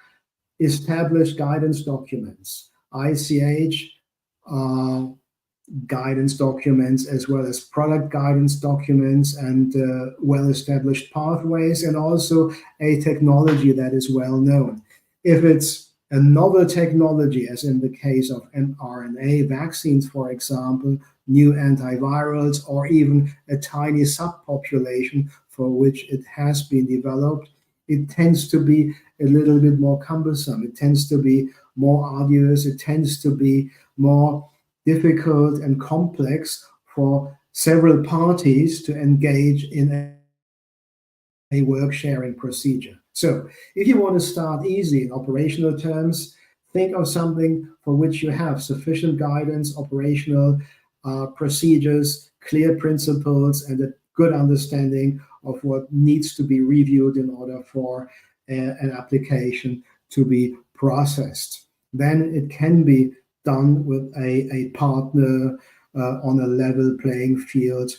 established guidance documents, ICH guidance documents, as well as product guidance documents, and well-established pathways, and also a technology that is well known. If it's a novel technology, as in the case of mRNA vaccines, for example, new antivirals, or even a tiny subpopulation for which it has been developed, it tends to be a little bit more cumbersome. It tends to be more arduous. It tends to be more difficult and complex for several parties to engage in a work sharing procedure. So if you want to start easy in operational terms, think of something for which you have sufficient guidance, operational procedures, clear principles, and a good understanding of what needs to be reviewed in order for an application to be processed. Then it can be done with a partner on a level playing field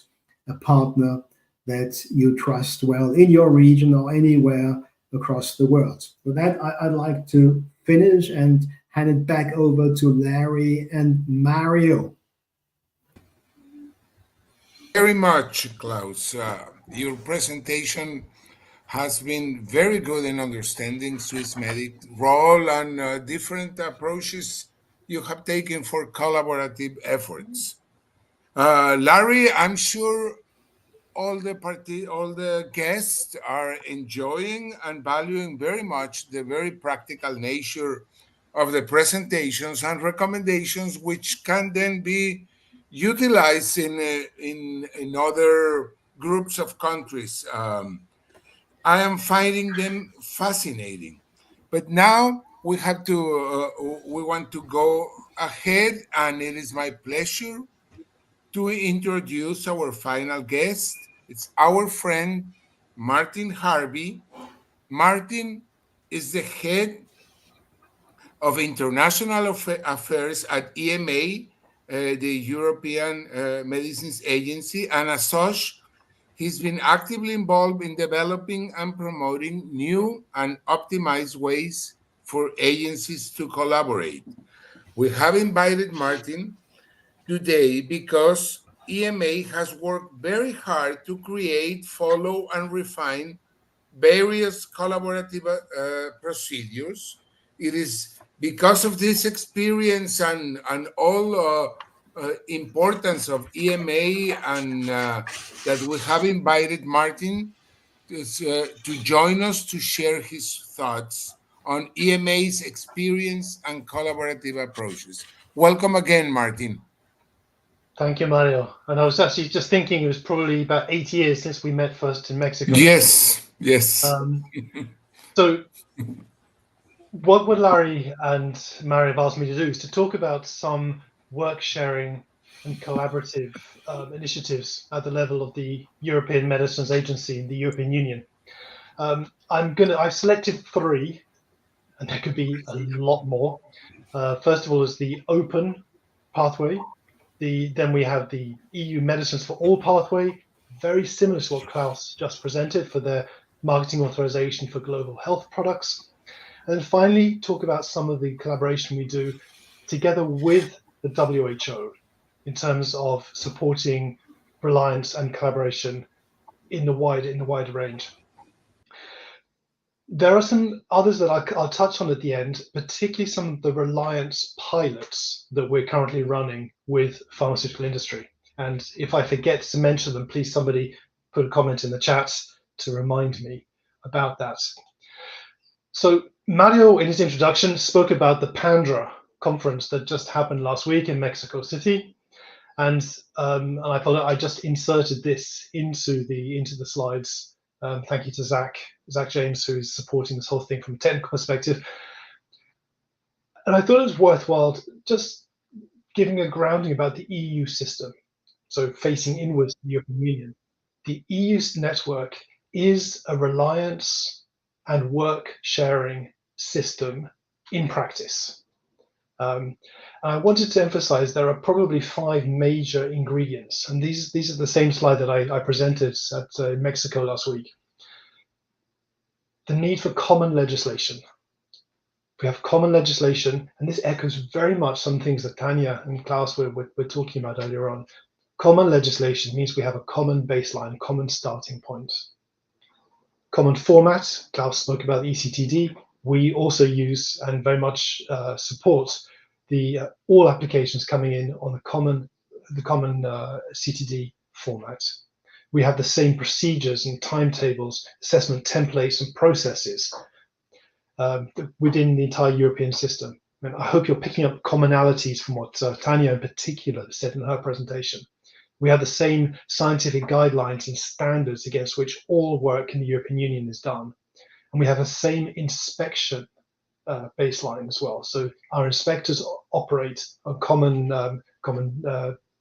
a partner that you trust well in your region or anywhere across the world. With that, I'd like to finish and hand it back over to Larry and Mario. Very much, Klaus. Your presentation has been very good in understanding Swissmedic role and different approaches you have taken for collaborative efforts. Larry, I'm sure all the guests are enjoying and valuing very much the very practical nature of the presentations and recommendations, which can then be utilized in other groups of countries. I am finding them fascinating. But now we want to go ahead, and it is my pleasure to introduce our final guest. It's our friend, Martin Harvey. Martin is the head of International Affairs at EMA, the European Medicines Agency, and as such, he's been actively involved in developing and promoting new and optimized ways for agencies to collaborate. We have invited Martin today because EMA has worked very hard to create, follow, and refine various collaborative procedures. It is because of this experience and all importance of EMA and that we have invited Martin to join us to share his thoughts on EMA's experience and collaborative approaches. Welcome again, Martin. Thank you, Mario. And I was actually just thinking it was probably about 8 years since we met first in Mexico. Yes. So what Larry and Mario have asked me to do is to talk about some work sharing and collaborative initiatives at the level of the European Medicines Agency in the European Union. I've selected 3, and there could be a lot more. First of all is the open pathway. Then we have the EU Medicines for All pathway, very similar to what Klaus just presented for their marketing authorization for global health products. And then finally, talk about some of the collaboration we do together with the WHO in terms of supporting reliance and collaboration in the wider range. There are some others that I'll touch on at the end, particularly some of the reliance pilots that we're currently running with pharmaceutical industry. And if I forget to mention them, please somebody put a comment in the chat to remind me about that. So Mario, in his introduction, spoke about the PANDRA conference that just happened last week in Mexico City. And I thought I just inserted this into the slides. Thank you to Zach James, who is supporting this whole thing from a technical perspective. And I thought it was worthwhile just giving a grounding about the EU system. So facing inwards to the European Union. The EU network is a reliance and work sharing system in practice. And I wanted to emphasize there are probably 5 major ingredients, and these are the same slide that I presented at Mexico last week. The need for common legislation. We have common legislation, and this echoes very much some things that Tanya and Klaus were talking about earlier on. Common legislation means we have a common baseline, common starting point. Common format, Klaus spoke about ECTD. We also use and very much support all applications coming in on the common CTD format. We have the same procedures and timetables, assessment templates and processes within the entire European system. And I hope you're picking up commonalities from what Tanya in particular said in her presentation. We have the same scientific guidelines and standards against which all work in the European Union is done. And we have the same inspection baseline as well. So our inspectors operate on common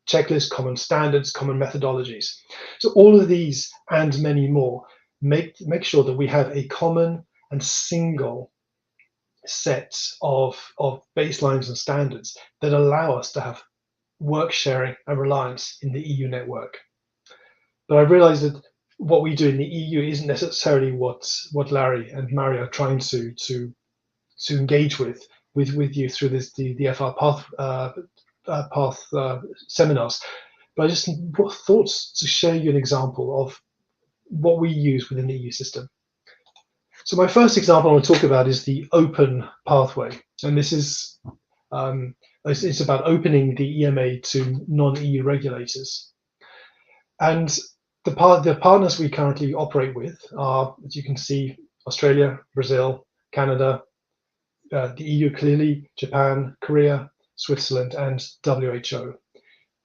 checklists, common standards, common methodologies. So all of these and many more make sure that we have a common and single set of baselines and standards that allow us to have work sharing and reliance in the EU network. But I realized that what we do in the EU isn't necessarily what Larry and Mario are trying to engage with you through the FR Path seminars. But I just thought to show you an example of what we use within the EU system. So my first example I want to talk about is the open pathway, and this is it's about opening the EMA to non-EU regulators. And the partners we currently operate with are, as you can see, Australia, Brazil, Canada, the EU clearly, Japan, Korea, Switzerland, and WHO.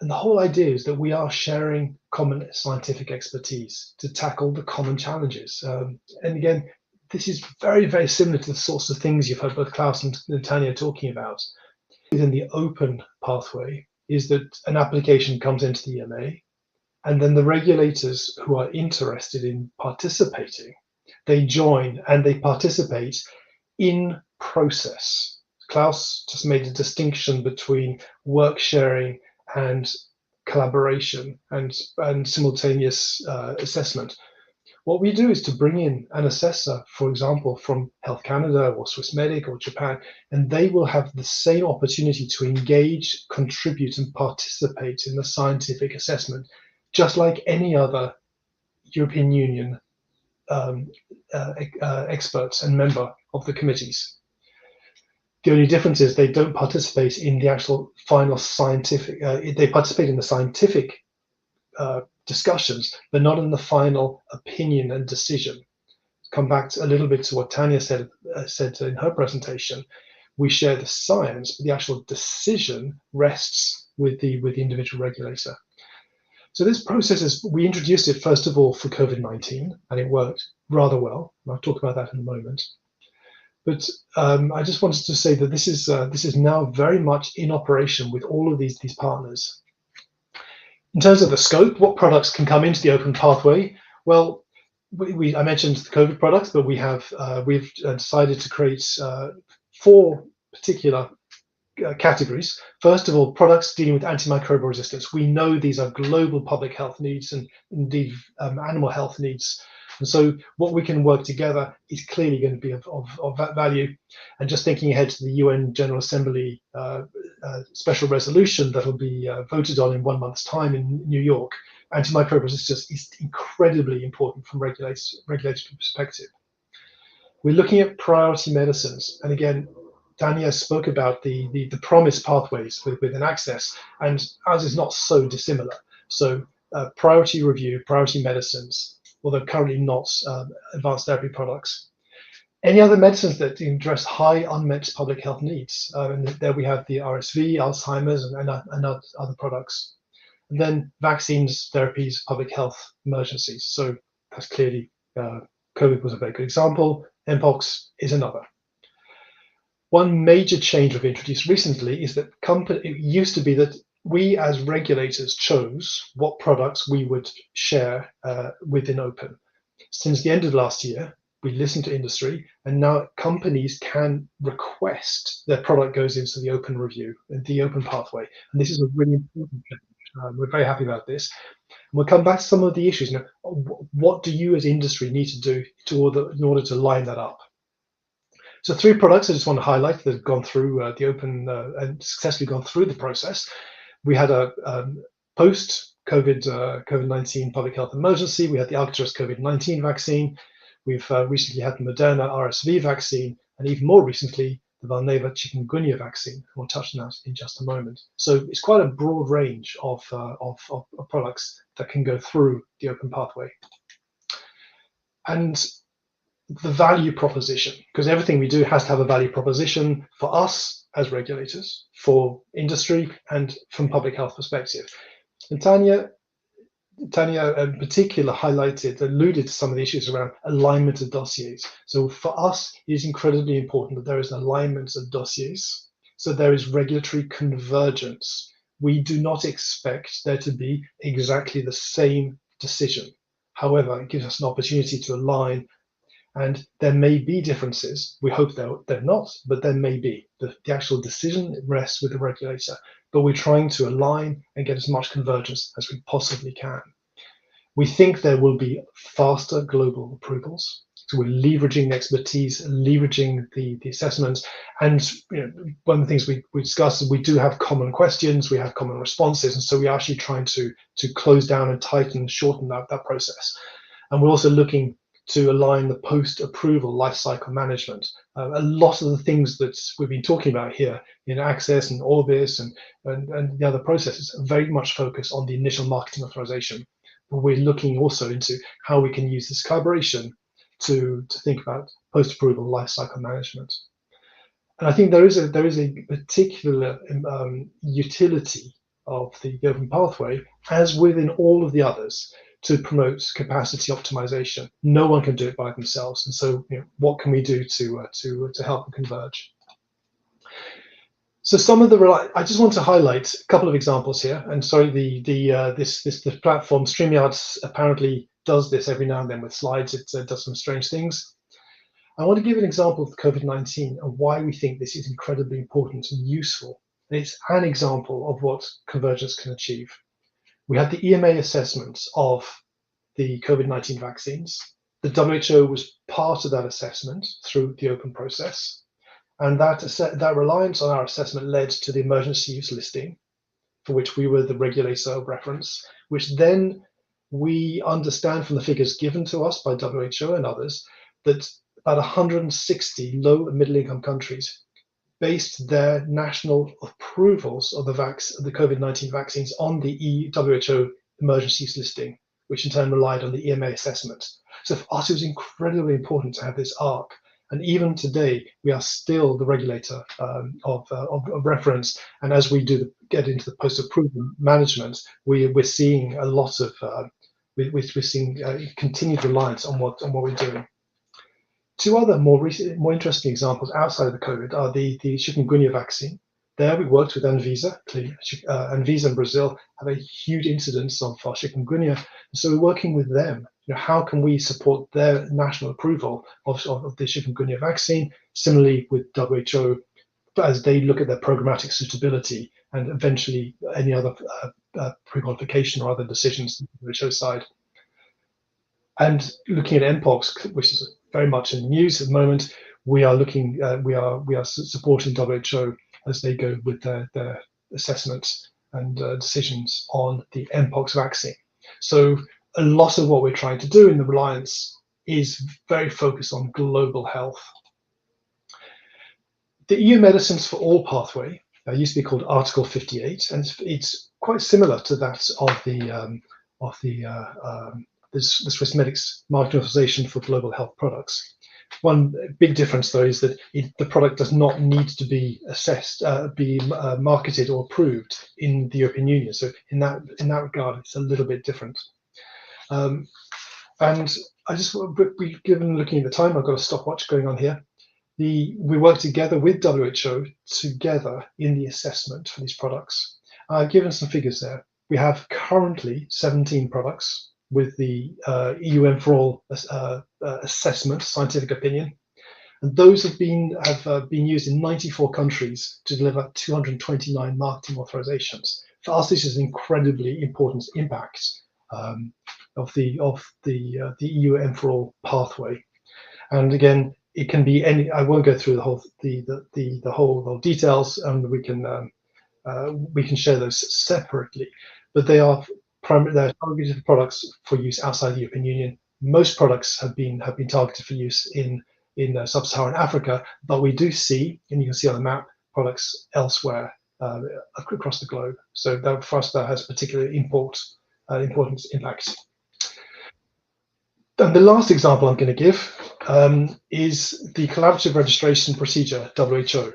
And the whole idea is that we are sharing common scientific expertise to tackle the common challenges. And again, this is very, very similar to the sorts of things you've heard both Klaus and Tanya talking about. Within the open pathway is that an application comes into the EMA, and then the regulators who are interested in participating, they join and they participate in process. Klaus just made a distinction between work sharing and collaboration and simultaneous assessment. What we do is to bring in an assessor, for example, from Health Canada or Swissmedic or Japan, and they will have the same opportunity to engage, contribute, and participate in the scientific assessment, just like any other European Union experts and member of the committees. The only difference is they don't participate in the actual final scientific, they participate in the scientific discussions, but not in the final opinion and decision. Come back a little bit to what Tanya said in her presentation. We share the science, but the actual decision rests with the individual regulator. So this process is, we introduced it first of all for COVID-19, and it worked rather well. I'll talk about that in a moment. But I just wanted to say that this is now very much in operation with all of these partners. In terms of the scope, what products can come into the open pathway? Well, I mentioned the COVID products, but we've decided to create 4 particular categories. First of all, products dealing with antimicrobial resistance. We know these are global public health needs and indeed animal health needs. And so what we can work together is clearly going to be of that value. And just thinking ahead to the UN General Assembly special resolution that will be voted on in 1 month's time in New York, antimicrobial resistance is incredibly important from regulatory perspective. We're looking at priority medicines. And again, Tanya spoke about the promised pathways within ACCESS, and ours is not so dissimilar. So priority review, priority medicines, although currently not advanced therapy products. Any other medicines that address high unmet public health needs, and there we have the RSV, Alzheimer's, and other products. And then vaccines, therapies, public health emergencies. So that's clearly, COVID was a very good example. Mpox is another. One major change we've introduced recently is that it used to be that we as regulators chose what products we would share within open. Since the end of last year, we listened to industry, and now companies can request their product goes into the open review, the open pathway. And this is a really important change. We're very happy about this. And we'll come back to some of the issues. Now, what do you as industry need to do in order to line that up? So 3 products I just want to highlight that have gone through the open and successfully gone through the process. We had a post-COVID-19 public health emergency. We had the ACCESS COVID-19 vaccine. We've recently had the Moderna RSV vaccine, and even more recently, the Valneva chikungunya vaccine. We'll touch on that in just a moment. So it's quite a broad range of products that can go through the open pathway. And the value proposition, because everything we do has to have a value proposition for us as regulators, for industry, and from public health perspective. And Tanya in particular alluded to some of the issues around alignment of dossiers. So for us, it is incredibly important that there is an alignment of dossiers, so there is regulatory convergence. We do not expect there to be exactly the same decision. However, it gives us an opportunity to align, and there may be differences. We hope they're not, but there may be. The actual decision rests with the regulator, but we're trying to align and get as much convergence as we possibly can. We think there will be faster global approvals. So we're leveraging the expertise, leveraging the assessments. And one of the things we discussed is we do have common questions, we have common responses. And so we're actually trying to close down and tighten and shorten that process. And we're also looking to align the post-approval lifecycle management. A lot of the things that we've been talking about here in ACCESS and Orbis and the other processes are very much focused on the initial marketing authorization. But we're looking also into how we can use this collaboration to think about post-approval lifecycle management. And I think there is a particular utility of the open pathway, as within all of the others, to promote capacity optimization. No one can do it by themselves, and so what can we do to help them converge? So some of the I just want to highlight a couple of examples here. And sorry, this platform StreamYard apparently does this every now and then with slides. It does some strange things. I want to give an example of COVID-19 and why we think this is incredibly important and useful. It's an example of what convergence can achieve. We had the EMA assessment of the COVID-19 vaccines. The WHO was part of that assessment through the open process. And that reliance on our assessment led to the emergency use listing, for which we were the regulator of reference, which then we understand from the figures given to us by WHO and others that about 160 low and middle income countries based their national approvals of the COVID-19 vaccines on the WHO emergency use listing, which in turn relied on the EMA assessment. So for us, it was incredibly important to have this arc. And even today, we are still the regulator of reference. And as we get into the post-approval management, we're seeing a lot of we're seeing continued reliance on what we're doing. Two other more interesting examples outside of the COVID are the chikungunya vaccine. There we worked with Anvisa. Anvisa in Brazil have a huge incidence of chikungunya, so we're working with them. How can we support their national approval of the chikungunya vaccine? Similarly with WHO, as they look at their programmatic suitability and eventually any other pre-qualification or other decisions on the WHO side. And looking at mpox, which is very much in the news at the moment, we are looking, we are supporting WHO as they go with their assessments and decisions on the mpox vaccine. So a lot of what we're trying to do in the Reliance is very focused on global health. The EU Medicines for All pathway used to be called Article 58, and it's quite similar to that of the Swissmedic's marketing authorization for global health products. One big difference, though, is that the product does not need to be assessed, marketed or approved in the European Union. So in that regard, it's a little bit different. And I just, given looking at the time, I've got a stopwatch going on here. We work together with WHO together in the assessment for these products. I've given some figures there. We have currently 17 products with the EUM for All assessment, scientific opinion, and those have been used in 94 countries to deliver 229 marketing authorizations. For us, this is an incredibly important impact of the EUM for All pathway. And again, it can be any. I won't go through the whole details, and we can share those separately, but they are they're targeted products for use outside the European Union. Most products have been targeted for use in sub-Saharan Africa, but we do see, and you can see on the map, products elsewhere across the globe. So that, for us, that has particular important impact. And the last example I'm going to give is the collaborative registration procedure, WHO.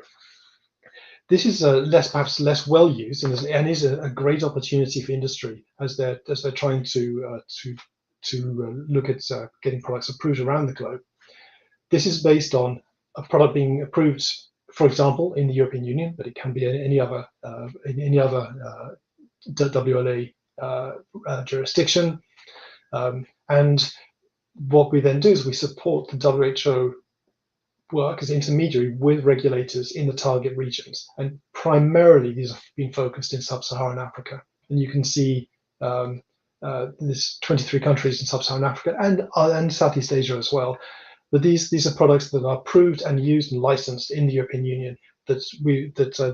This is perhaps less well used, and is a great opportunity for industry as they're trying to look at getting products approved around the globe. This is based on a product being approved, for example, in the European Union, but it can be in any other WLA jurisdiction. And what we then do is we support the WHO work as intermediary with regulators in the target regions, and primarily these have been focused in sub-Saharan Africa. And you can see there's 23 countries in sub-Saharan Africa and Southeast Asia as well. But these are products that are approved and used and licensed in the European Union that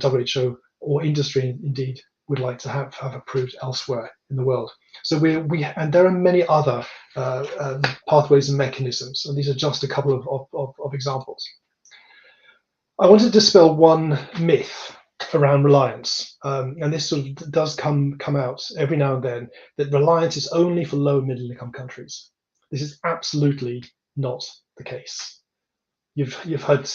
WHO or industry indeed would like to have approved elsewhere in the world. So and there are many other pathways and mechanisms, and these are just a couple of examples. I want to dispel one myth around reliance, and this sort of does come out every now and then, that reliance is only for low and middle income countries. This is absolutely not the case. You've heard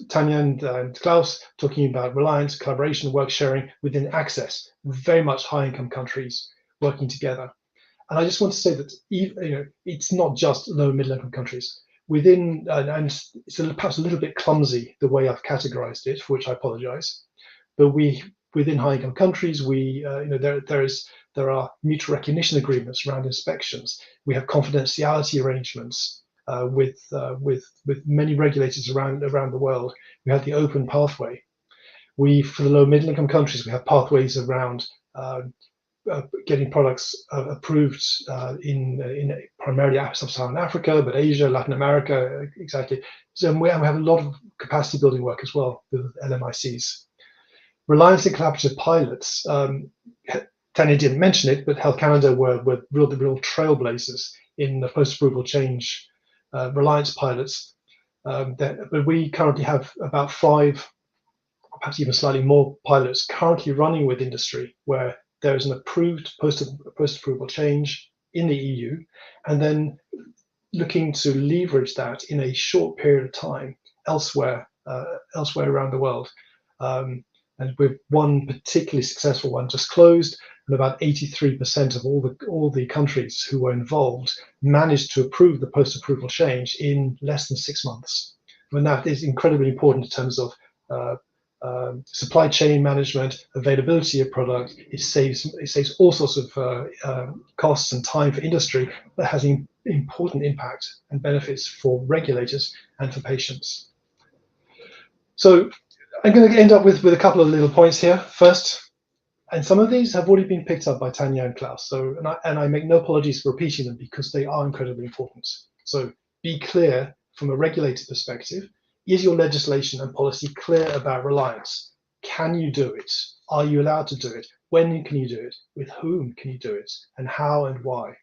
Tanya and Klaus talking about reliance, collaboration, work sharing within ACCESS, very much high income countries working together. And I just want to say that it's not just low and middle income countries. Within, and it's perhaps a little bit clumsy the way I've categorized it, for which I apologize. But within high income countries, there are mutual recognition agreements around inspections. We have confidentiality arrangements with many regulators around the world. We have the open pathway. For the low middle income countries, we have pathways around getting products approved in primarily sub-Saharan Africa, but Asia, Latin America, exactly. So we have a lot of capacity building work as well with LMICs. Reliance and collaborative pilots. Tanya didn't mention it, but Health Canada were the real trailblazers in the post-approval change reliance pilots. But we currently have about 5, or perhaps even slightly more pilots currently running with industry, where there is an approved post-approval change in the EU, and then looking to leverage that in a short period of time elsewhere around the world. And with one particularly successful one just closed, and about 83% of all the countries who were involved managed to approve the post-approval change in less than 6 months. And that is incredibly important in terms of supply chain management, availability of product. It saves all sorts of costs and time for industry, but has an important impact and benefits for regulators and for patients. So I'm going to end up with a couple of little points here. First, and some of these have already been picked up by Tanya and Klaus. So, and I make no apologies for repeating them because they are incredibly important. So be clear from a regulator perspective. Is your legislation and policy clear about reliance? Can you do it? Are you allowed to do it? When can you do it? With whom can you do it? And how and why?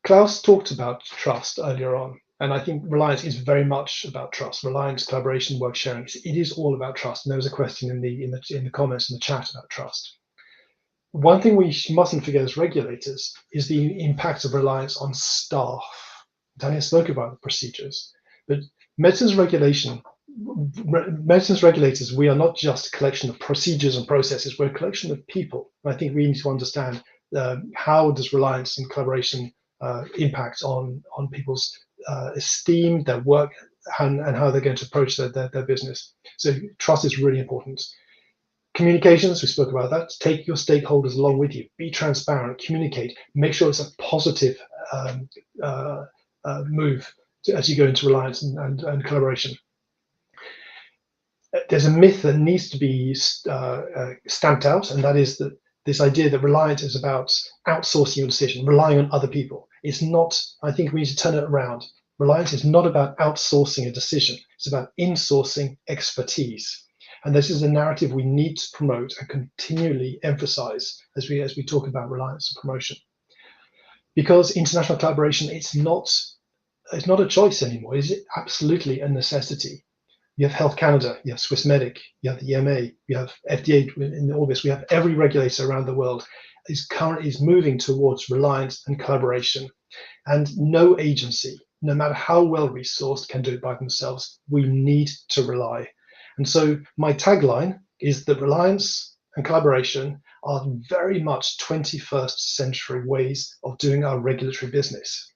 Klaus talked about trust earlier on, and I think reliance is very much about trust. Reliance, collaboration, work sharing. It is all about trust. And there was a question in the comments in the chat about trust. One thing we mustn't forget as regulators is the impact of reliance on staff. Daniel spoke about the procedures, but medicines regulators, we are not just a collection of procedures and processes, we're a collection of people. And I think we need to understand how does reliance and collaboration impact on people's esteem, their work, and how they're going to approach their business. So trust is really important. Communications, we spoke about that. Take your stakeholders along with you. Be transparent, communicate, make sure it's a positive move as you go into reliance and collaboration. There's a myth that needs to be stamped out, and that is that this idea that reliance is about outsourcing your decision, relying on other people. It's not. I think we need to turn it around. Reliance is not about outsourcing a decision. It's about insourcing expertise. And this is a narrative we need to promote and continually emphasize as we talk about reliance and promotion. Because international collaboration, it's not a choice anymore. It's absolutely a necessity. You have Health Canada, you have Swissmedic, you have the EMA, you have FDA in all this. We have every regulator around the world is moving towards reliance and collaboration. And no agency, no matter how well resourced, can do it by themselves. We need to rely. And so my tagline is that reliance and collaboration are very much 21st century ways of doing our regulatory business.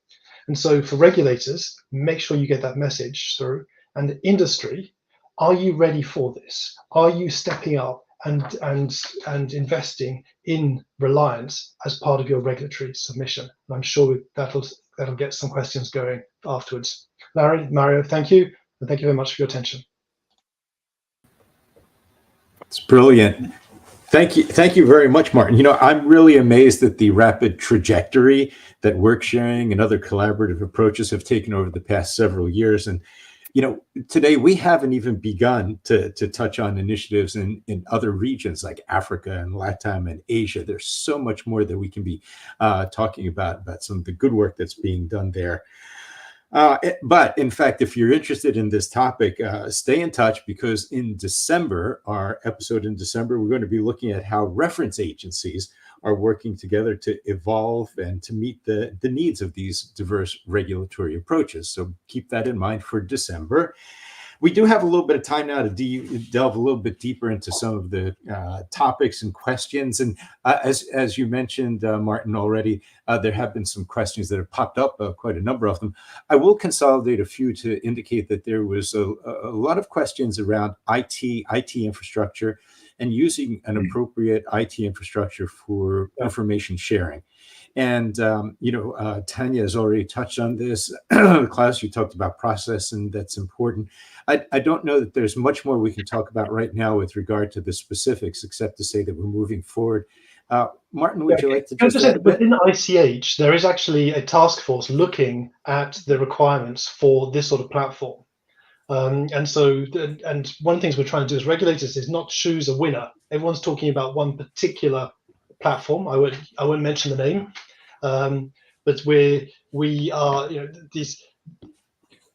And so for regulators, make sure you get that message through. And the industry, are you ready for this? Are you stepping up and investing in reliance as part of your regulatory submission? And I'm sure that'll get some questions going afterwards. Larry, Mario, thank you. And thank you very much for your attention. It's brilliant. Thank you very much, Martin. You know, I'm really amazed at the rapid trajectory that work sharing and other collaborative approaches have taken over the past several years. And, you know, today we haven't even begun to touch on initiatives in other regions like Africa and LATAM and Asia. There's so much more that we can be talking about some of the good work that's being done there. But in fact, if you're interested in this topic, stay in touch, because in December, our episode in December, we're going to be looking at how reference agencies are working together to evolve and to meet the needs of these diverse regulatory approaches. So keep that in mind for December. We do have a little bit of time now to delve a little bit deeper into some of the topics and questions. And as you mentioned, Martin, already, there have been some questions that have popped up, quite a number of them. I will consolidate a few to indicate that there was a lot of questions around IT infrastructure and using an appropriate IT infrastructure for information sharing. And, you know, Tanya has already touched on this. Klaus, you talked about process, and that's important. I don't know that there's much more we can talk about right now with regard to the specifics, except to say that we're moving forward. Martin, would you like to just add a bit? Within ICH, there is actually a task force looking at the requirements for this sort of platform. And one of the things we're trying to do as regulators is not choose a winner. Everyone's talking about one particular platform. I won't mention the name, but we are, you know, these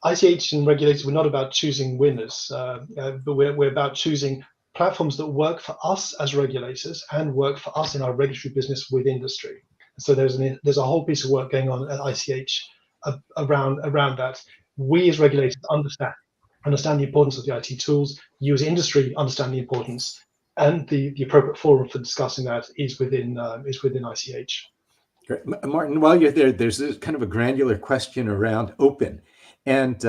ICH and regulators. We're not about choosing winners, but we're about choosing platforms that work for us as regulators and work for us in our regulatory business with industry. So there's a whole piece of work going on at ICH around that. We as regulators understand the importance of the IT tools. You as industry understand the importance, and the appropriate forum for discussing that is within ICH. Great. Martin, while you're there, there's this kind of a granular question around open. And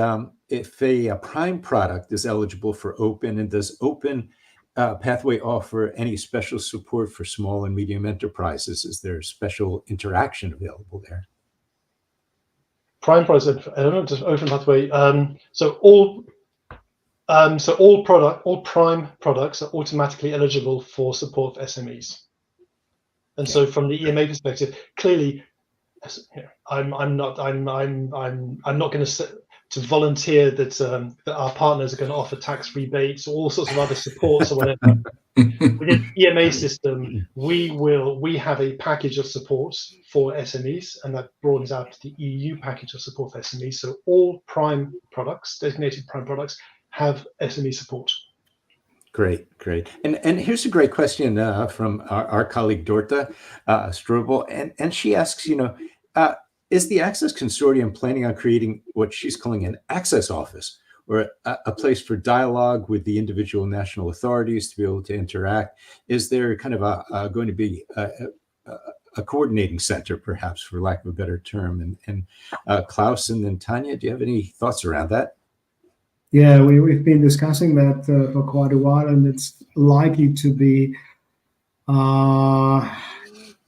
if a prime product is eligible for open, and does open pathway offer any special support for small and medium enterprises? Is there special interaction available there? Prime products, I don't know, just open pathway. So all prime products are automatically eligible for support for SMEs. And so from the EMA perspective, clearly, I'm not going to volunteer that our partners are going to offer tax rebates or all sorts of other supports or whatever. Within the EMA system, we have a package of support for SMEs, and that broadens out to the EU package of support for SMEs. So all prime products, designated prime products, have SME support. Great. And here's a great question from our colleague Dorta Strobel, and she asks, you know, is the ACCESS Consortium planning on creating what she's calling an access office, or a place for dialogue with the individual national authorities to be able to interact? Is there kind of going to be a coordinating center, perhaps, for lack of a better term? And Klaus and then Tanya, do you have any thoughts around that? Yeah, we've been discussing that for quite a while, and it's likely to be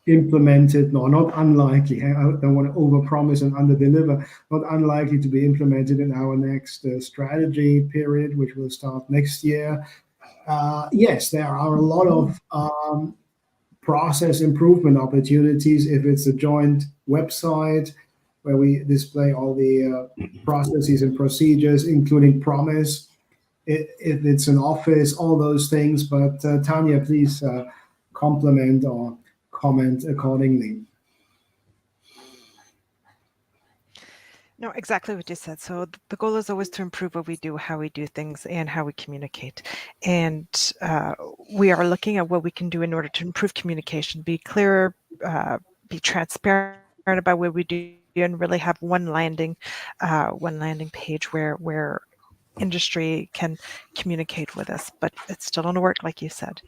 implemented. No, not unlikely. I don't want to overpromise and underdeliver. Not unlikely to be implemented in our next strategy period, which will start next year. Yes, there are a lot of process improvement opportunities if it's a joint website where we display all the processes and procedures, including promise. If it's an office, all those things. But Tanya, please complement or comment accordingly. No, exactly what you said. So the goal is always to improve what we do, how we do things, and how we communicate. And we are looking at what we can do in order to improve communication, be clearer, be transparent about what we do, and really have one landing page where industry can communicate with us. But it's still on work, like you said.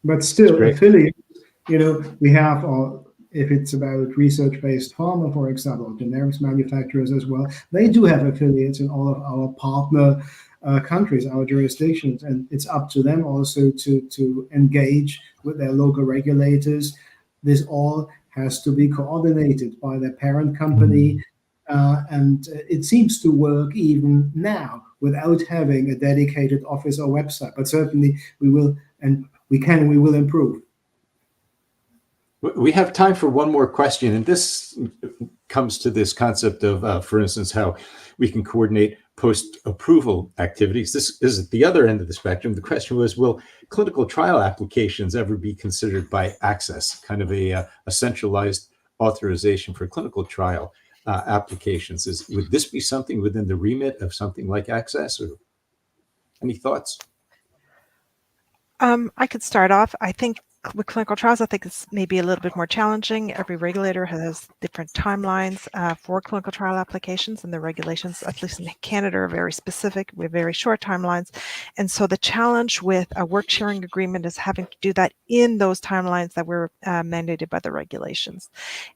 But still, affiliates, you know, we have, if it's about research-based pharma, for example, generics manufacturers as well, they do have affiliates in all of our partner countries, our jurisdictions, and it's up to them also to engage with their local regulators. This all has to be coordinated by their parent company, and it seems to work even now without having a dedicated office or website. But certainly we will, and we will improve. We have time for one more question, and this comes to this concept of, for instance, how we can coordinate post-approval activities. This is at the other end of the spectrum. The question was, will clinical trial applications ever be considered by ACCESS, kind of a centralized authorization for clinical trial applications? Would this be something within the remit of something like ACCESS, or any thoughts? I could start off. I think with clinical trials, I think it's maybe a little bit more challenging. Every regulator has different timelines for clinical trial applications, and the regulations, at least in Canada, are very specific with very short timelines. And so the challenge with a work sharing agreement is having to do that in those timelines that were mandated by the regulations.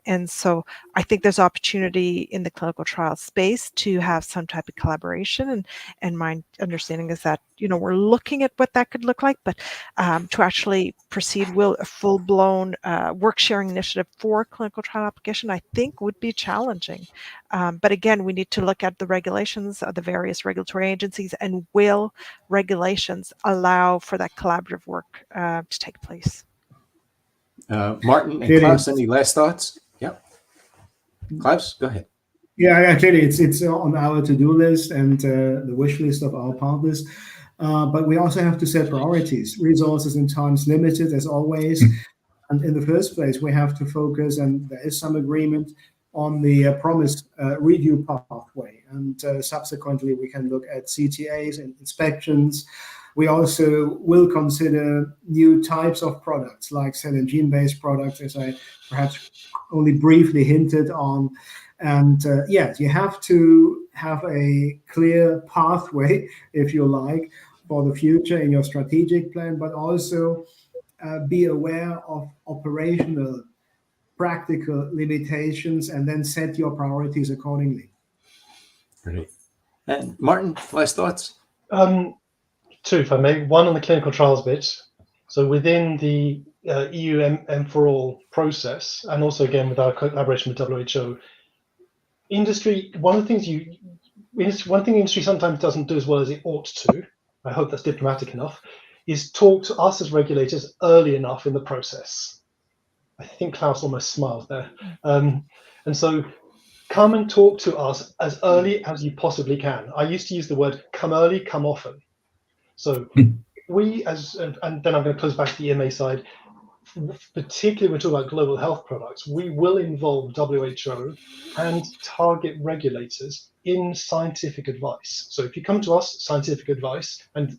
And so I think there's opportunity in the clinical trial space to have some type of collaboration. And my understanding is that, we're looking at what that could look like, but to actually proceed with a full-blown work sharing initiative for clinical trial application, I think would be challenging. But again, we need to look at the regulations of the various regulatory agencies, and will regulations allow for that collaborative work to take place? Martin and Klaus, any last thoughts? Yeah. Klaus, go ahead. Yeah, clearly it's on our to-do list and the wish list of our partners. But we also have to set priorities. Resources and time's limited, as always. And in the first place, we have to focus, and there is some agreement on the promised review pathway. And subsequently, we can look at CTAs and inspections. We also will consider new types of products, like cell and gene-based products, as I perhaps only briefly hinted on. And yes, you have to have a clear pathway, if you like, for the future in your strategic plan, but also be aware of operational, practical limitations, and then set your priorities accordingly. Great. And Martin, last thoughts? Two, if I may. One on the clinical trials bit. So within the EU M4All process, and also again with our collaboration with WHO, industry, one thing industry sometimes doesn't do as well as it ought to, I hope that's diplomatic enough, is talk to us as regulators early enough in the process. I think Klaus almost smiled there. And so come and talk to us as early as you possibly can. I used to use the word come early, come often. So we, and then I'm going to close back to the EMA side, particularly when we talk about global health products, we will involve WHO and target regulators in scientific advice. So if you come to us, scientific advice, and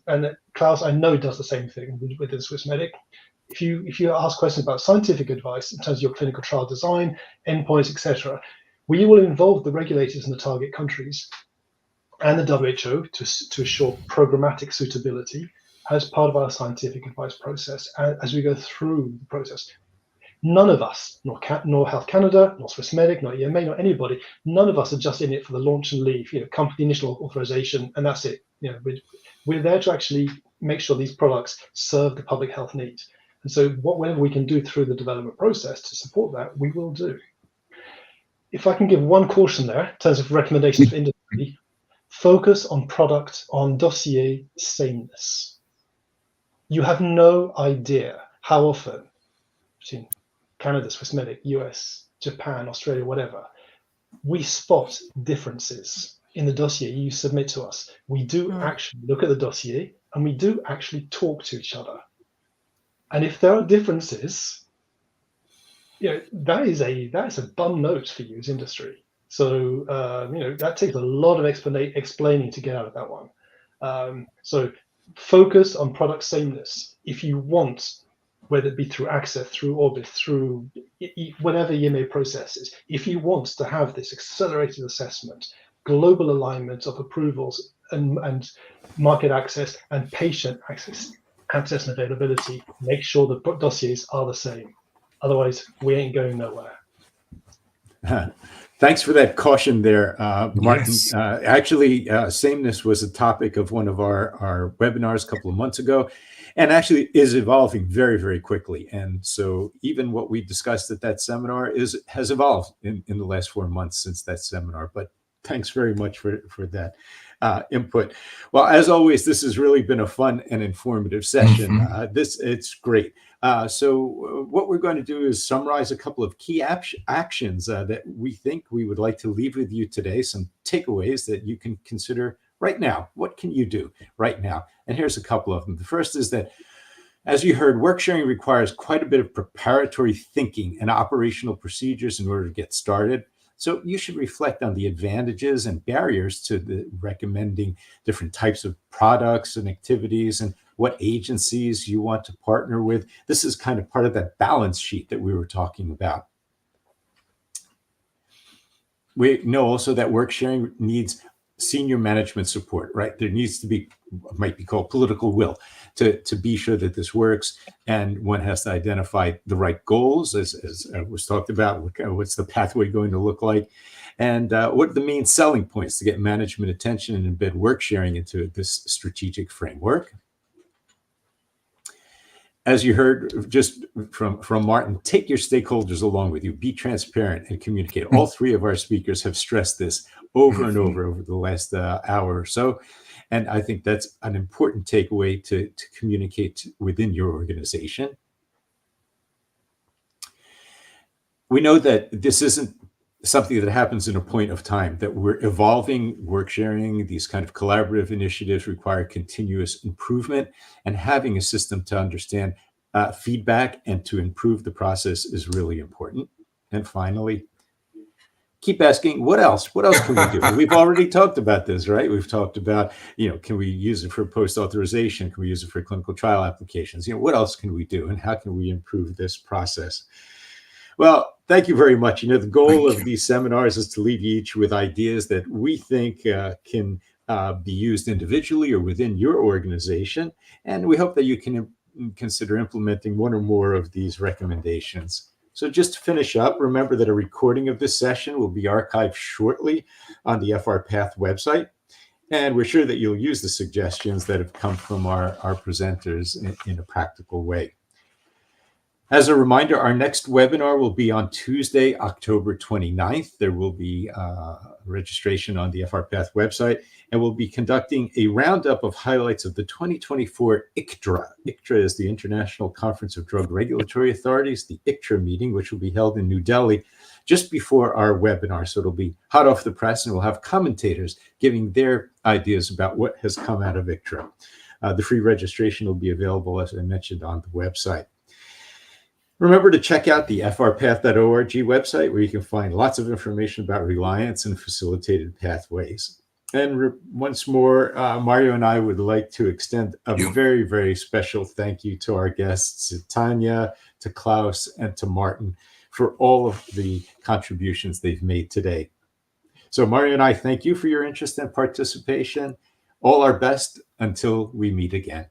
Klaus, I know, does the same thing within Swissmedic. If you ask questions about scientific advice in terms of your clinical trial design, endpoints, etc., we will involve the regulators in the target countries and the WHO to assure programmatic suitability as part of our scientific advice process as we go through the process. None of us, nor Health Canada, nor Swissmedic, nor EMA, nor anybody, none of us are just in it for the launch and leave, company initial authorization, and that's it. We're there to actually make sure these products serve the public health need. And so whatever we can do through the development process to support that, we will do. If I can give one caution there in terms of recommendations for industry, focus on product, on dossier sameness. You have no idea how often, between Canada, Swissmedic, US, Japan, Australia, whatever, we spot differences in the dossier you submit to us. We do actually look at the dossier, and we do actually talk to each other. And if there are differences, that is a bum note for you as industry. So that takes a lot of explaining to get out of that one. So focus on product sameness. If you want, whether it be through ACCESS, through Orbit, through whatever EMA processes, if you want to have this accelerated assessment, global alignment of approvals and market access and patient access and availability, make sure the dossiers are the same. Otherwise, we ain't going nowhere. Thanks for that caution there, Martin. Yes. Actually, sameness was a topic of one of our webinars a couple of months ago, and actually is evolving very, very quickly. And so even what we discussed at that seminar has evolved in the last 4 months since that seminar. But Thanks very much for that input. Well, as always, this has really been a fun and informative session. It's great. So what we're going to do is summarize a couple of key actions that we think we would like to leave with you today, some takeaways that you can consider right now. What can you do right now? And here's a couple of them. The first is that, as you heard, work sharing requires quite a bit of preparatory thinking and operational procedures in order to get started. So you should reflect on the advantages and barriers to the recommending different types of products and activities and what agencies you want to partner with. This is kind of part of that balance sheet that we were talking about. We know also that work sharing needs senior management support, right? There needs to be, might be called political will to be sure that this works. And one has to identify the right goals, as was talked about. What's the pathway going to look like? And what are the main selling points to get management attention and embed work sharing into this strategic framework? As you heard just from Martin, take your stakeholders along with you, be transparent and communicate. All three of our speakers have stressed this over and over the last hour or so. And I think that's an important takeaway to communicate within your organization. We know that this isn't something that happens in a point of time, that we're evolving work sharing. These kind of collaborative initiatives require continuous improvement, and having a system to understand feedback and to improve the process is really important. And finally, keep asking, what else? What else can we do? We've already talked about this, right? We've talked about, can we use it for post-authorization? Can we use it for clinical trial applications? What else can we do? And how can we improve this process? Well, thank you very much. The goal of these seminars is to leave you each with ideas that we think can be used individually or within your organization. And we hope that you can consider implementing one or more of these recommendations. So just to finish up, remember that a recording of this session will be archived shortly on the FR Path website. And we're sure that you'll use the suggestions that have come from our presenters in a practical way. As a reminder, our next webinar will be on Tuesday, October 29th. There will be registration on the FR Path website, and we'll be conducting a roundup of highlights of the 2024 ICTRA. ICTRA is the International Conference of Drug Regulatory Authorities, the ICTRA meeting, which will be held in New Delhi just before our webinar. So it'll be hot off the press, and we'll have commentators giving their ideas about what has come out of ICTRA. The free registration will be available, as I mentioned, on the website. Remember to check out the frpath.org website, where you can find lots of information about Reliance and facilitated pathways. And once more, Mario and I would like to extend a very, very special thank you to our guests, to Tanya, to Klaus, and to Martin, for all of the contributions they've made today. So Mario and I thank you for your interest and participation. All our best until we meet again.